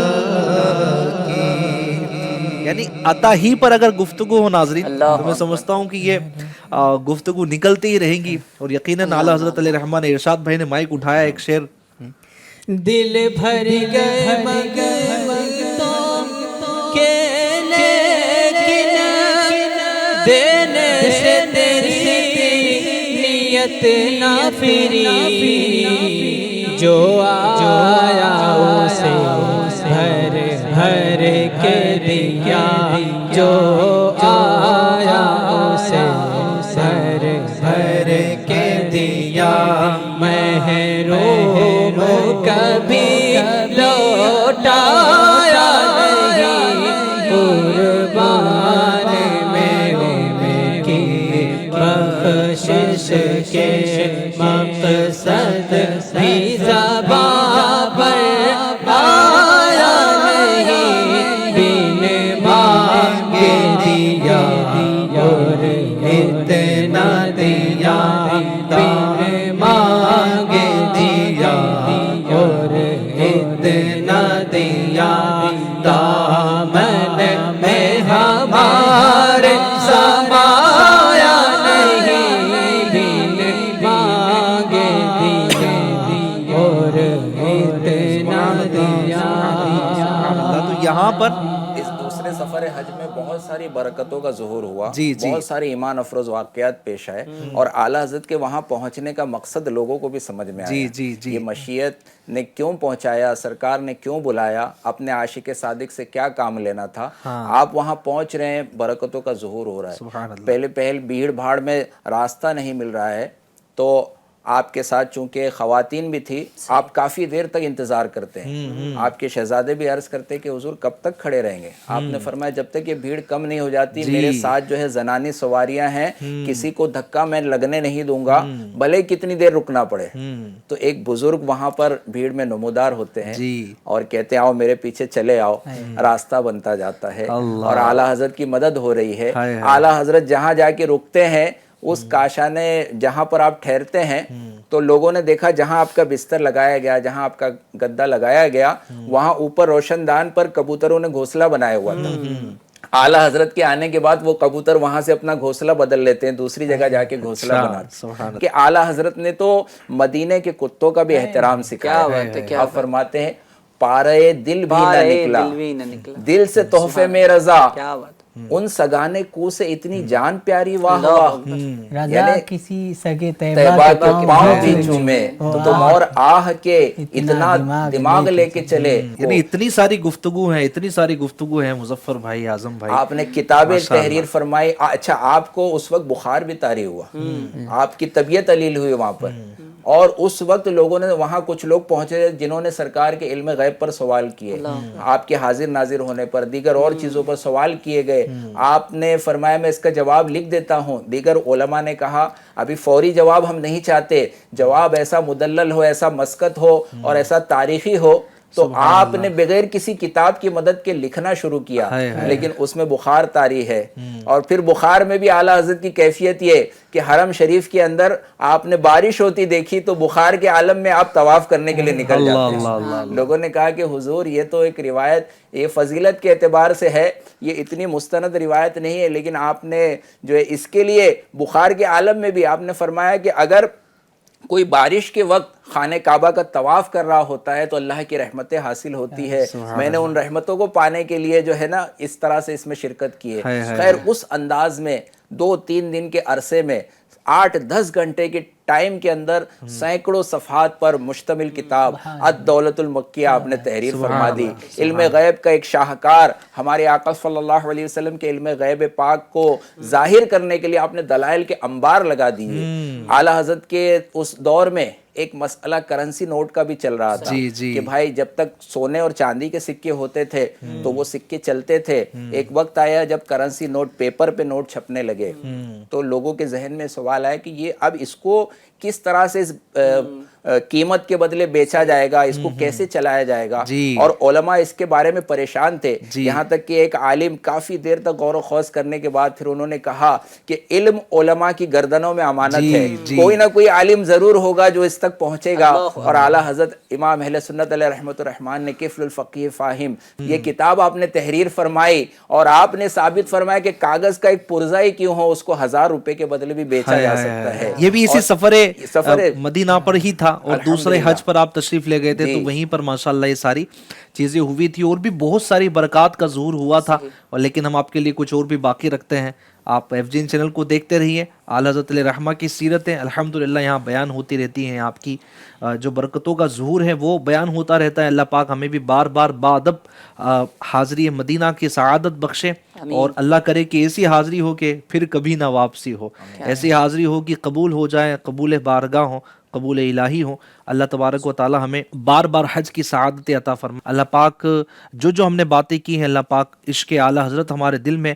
کی. یعنی عطا ہی پر اگر گفتگو ہو ناظرین تو میں سمجھتا ہوں کہ یہ گفتگو نکلتی ہی رہیں گی. اور یقیناً اعلیٰ حضرت علیہ رحمٰن نے ارشاد بھائی نے مائک اٹھایا ایک شعر، دل بھر گئے مگتوں کے لیکن دینے سے تیری نیت نہ پھری. جو آیا اسے بھر بھر کے دیا جو آیا اسے سر بھر کے دیا محروم کبھی لوٹایا نہیں قربان میں کی بخشش کے مقصد بھی زبان پر آیا نہیں بن مانگے دیا اور اتنا دیا بن مانگے دیا اور اتنا دیا دامن میں ہمارے سمایا نہیں بن مانگے دیا اور اتنا دیا. تو یہاں پر اس دوسرے سفر حج میں بہت ساری برکتوں کا ظہور ہوا. جی جی بہت سارے ایمان افروز واقعات پیش آئے اور اعلیٰ حضرت کے وہاں پہنچنے کا مقصد لوگوں کو بھی سمجھ میں آیا. جی جی جی یہ مشیت نے کیوں پہنچایا, سرکار نے کیوں بلایا, اپنے عاشق صادق سے کیا کام لینا تھا. آپ وہاں پہنچ رہے ہیں, برکتوں کا ظہور ہو رہا ہے. سبحان اللہ. پہلے بھیڑ بھاڑ میں راستہ نہیں مل رہا ہے تو آپ کے ساتھ چونکہ خواتین بھی تھی, آپ کافی دیر تک انتظار کرتے ہیں. آپ کے شہزادے بھی عرض کرتے کہ حضور کب تک کھڑے رہیں گے. آپ نے فرمایا جب تک یہ بھیڑ کم نہیں ہو جاتی میرے ساتھ جو ہے زنانی سواریاں ہیں, کسی کو دھکا میں لگنے نہیں دوں گا بھلے کتنی دیر رکنا پڑے. تو ایک بزرگ وہاں پر بھیڑ میں نمودار ہوتے ہیں اور کہتے ہیں آؤ میرے پیچھے چلے آؤ. راستہ بنتا جاتا ہے اور اعلیٰ حضرت کی مدد ہو رہی ہے. اعلیٰ حضرت جہاں جا کے رکتے ہیں اس کاشانے جہاں پر آپ ٹھہرتے ہیں تو لوگوں نے دیکھا جہاں آپ کا بستر لگایا گیا, جہاں آپ کا گدا لگایا گیا, وہاں اوپر روشن دان پر کبوتروں نے گھونسلہ بنایا ہوا تھا. اعلیٰ حضرت کے آنے کے بعد وہ کبوتر وہاں سے اپنا گھونسلہ بدل لیتے ہیں, دوسری جگہ جا کے گھونسلہ بناتے ہیں. کہ اعلیٰ حضرت نے تو مدینے کے کتوں کا بھی احترام سکھایا. آپ فرماتے ہیں پارے دل بھی نہ نکلا, دل سے تحفے میں رضا, ان سگانے کو سے اتنی جان پیاری واہ واہ, رضا کسی سگے طیبہ کے پاؤں بھی چومے تم اور آہ کے اتنا دماغ لے کے چلے. یعنی اتنی ساری گفتگو ہیں مظفر بھائی, اعظم بھائی. آپ نے کتابیں تحریر فرمائی. اچھا آپ کو اس وقت بخار بھی طاری ہوا, آپ کی طبیعت علیل ہوئی وہاں پر, اور اس وقت لوگوں نے وہاں کچھ لوگ پہنچے جنہوں نے سرکار کے علم غیب پر سوال کیے, آپ کے حاضر ناظر ہونے پر, دیگر اور چیزوں پر سوال کیے گئے. آپ نے فرمایا میں اس کا جواب لکھ دیتا ہوں. دیگر علماء نے کہا ابھی فوری جواب ہم نہیں چاہتے, جواب ایسا مدلل ہو, ایسا مسکت ہو اور ایسا تاریخی ہو. تو آپ نے بغیر کسی کتاب کی مدد کے لکھنا شروع کیا, لیکن اس میں بخار طاری ہے. اور پھر بخار میں بھی اعلیٰ حضرت کی کیفیت یہ کہ حرم شریف کے اندر آپ نے بارش ہوتی دیکھی تو بخار کے عالم میں آپ طواف کرنے کے لیے نکل جاتے ہیں. لوگوں نے کہا کہ حضور یہ تو ایک روایت, یہ فضیلت کے اعتبار سے ہے, یہ اتنی مستند روایت نہیں ہے, لیکن آپ نے جو ہے اس کے لیے بخار کے عالم میں بھی آپ نے فرمایا کہ اگر کوئی بارش کے وقت خانہ کعبہ کا طواف کر رہا ہوتا ہے تو اللہ کی رحمتیں حاصل ہوتی ہے. میں نے ان رحمتوں کو پانے کے لیے جو ہے نا اس طرح سے اس میں شرکت کی ہے. خیر اس انداز میں 2-3 دن کے عرصے میں 8-10 گھنٹے کے ٹائم کے اندر سینکڑوں صفحات پر مشتمل کتاب الدولت المکیہ آپ نے تحریر فرما دی. علم غیب کا ایک شاہکار, ہمارے آقا صلی اللہ علیہ وسلم کے علم غیب پاک کو ظاہر کرنے کے لیے آپ نے دلائل کے انبار لگا دیے. اعلیٰ حضرت کے اس دور میں ایک مسئلہ کرنسی نوٹ کا بھی چل رہا تھا کہ بھائی جب تک سونے اور چاندی کے سکے ہوتے تھے تو وہ سکے چلتے تھے. ایک وقت آیا جب کرنسی نوٹ, پیپر پہ نوٹ چھپنے لگے, تو لوگوں کے ذہن میں سوال آیا کہ یہ اب اس کو کس طرح سے قیمت کے بدلے بیچا جائے گا, اس کو کیسے چلایا جائے گا. اور علماء اس کے بارے میں پریشان تھے, یہاں تک کہ ایک عالم کافی دیر تک غور و خوض کرنے کے بعد پھر انہوں نے کہا کہ علم علماء کی گردنوں میں امانت ہے, کوئی نہ کوئی عالم ضرور ہوگا جو اس تک پہنچے گا. اور اعلیٰ حضرت امام اہل سنت علیہ رحمۃ الرحمن نے کفل الفقیہ فاہم یہ کتاب آپ نے تحریر فرمائی, اور آپ نے ثابت فرمایا کہ کاغذ کا ایک پرزہ ہی کیوں ہو, اس کو 1000 روپے کے بدلے بھی بیچا جا سکتا ہے. یہ بھی اسی سفر مدینہ پر ہی تھا, اور دوسرے حج پر آپ تشریف لے گئے تھے تو وہیں پر ماشاءاللہ یہ ساری چیزیں ہوئی تھی, اور بھی بہت ساری برکات کا ظہور ہوا تھا. اور لیکن ہم آپ کے لیے کچھ اور بھی باقی رکھتے ہیں. آپ FGN چینل کو دیکھتے رہیے. اعلیٰ حضرت علیہ رحمہ کی سیرتیں الحمدللہ یہاں بیان ہوتی رہتی ہیں. آپ کی جو برکتوں کا ظہور ہے وہ بیان ہوتا رہتا ہے. اللہ پاک ہمیں بھی بار بار بادب حاضری مدینہ کی سعادت بخشے, اور اللہ کرے کہ ایسی حاضری ہو کہ پھر کبھی نہ واپسی ہو, ایسی حاضری ہو کہ قبول ہو جائے, قبول بارگاہ ہو, قبول الہی ہو. اللہ تبارک و تعالی ہمیں بار بار حج کی سعادت عطا فرمائے. اللہ پاک جو ہم نے باتیں کی ہیں, اللہ پاک عشق اعلیٰ حضرت ہمارے دل میں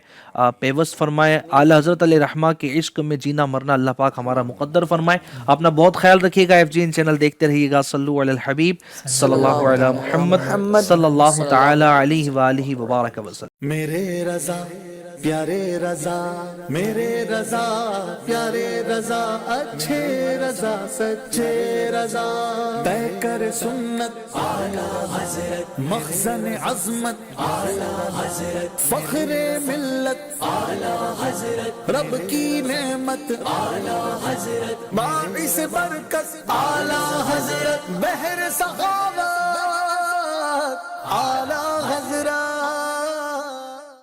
پیوست فرمائے. اعلیٰ حضرت علیہ رحمہ کے عشق میں جینا مرنا اللہ پاک ہمارا مقدر فرمائے. اپنا بہت خیال رکھیے گا. FGN چینل دیکھتے رہیے گا. صلو علی الحبیب صلی اللہ علی محمد صلی اللہ تعالی علیہ وآلہ وبارک وسلم. میرے رضا پیارے رضا, میرے رضا پیارے رضا, اچھے رضا سچے رضا, طے کر سنت اعلیٰ حضرت, مخزن عظمت اعلیٰ حضرت, فخر ملت اعلیٰ حضرت, رب کی نعمت اعلیٰ حضرت, باعث برکت اعلیٰ حضرت, بحر سخاوت اعلیٰ حضرت.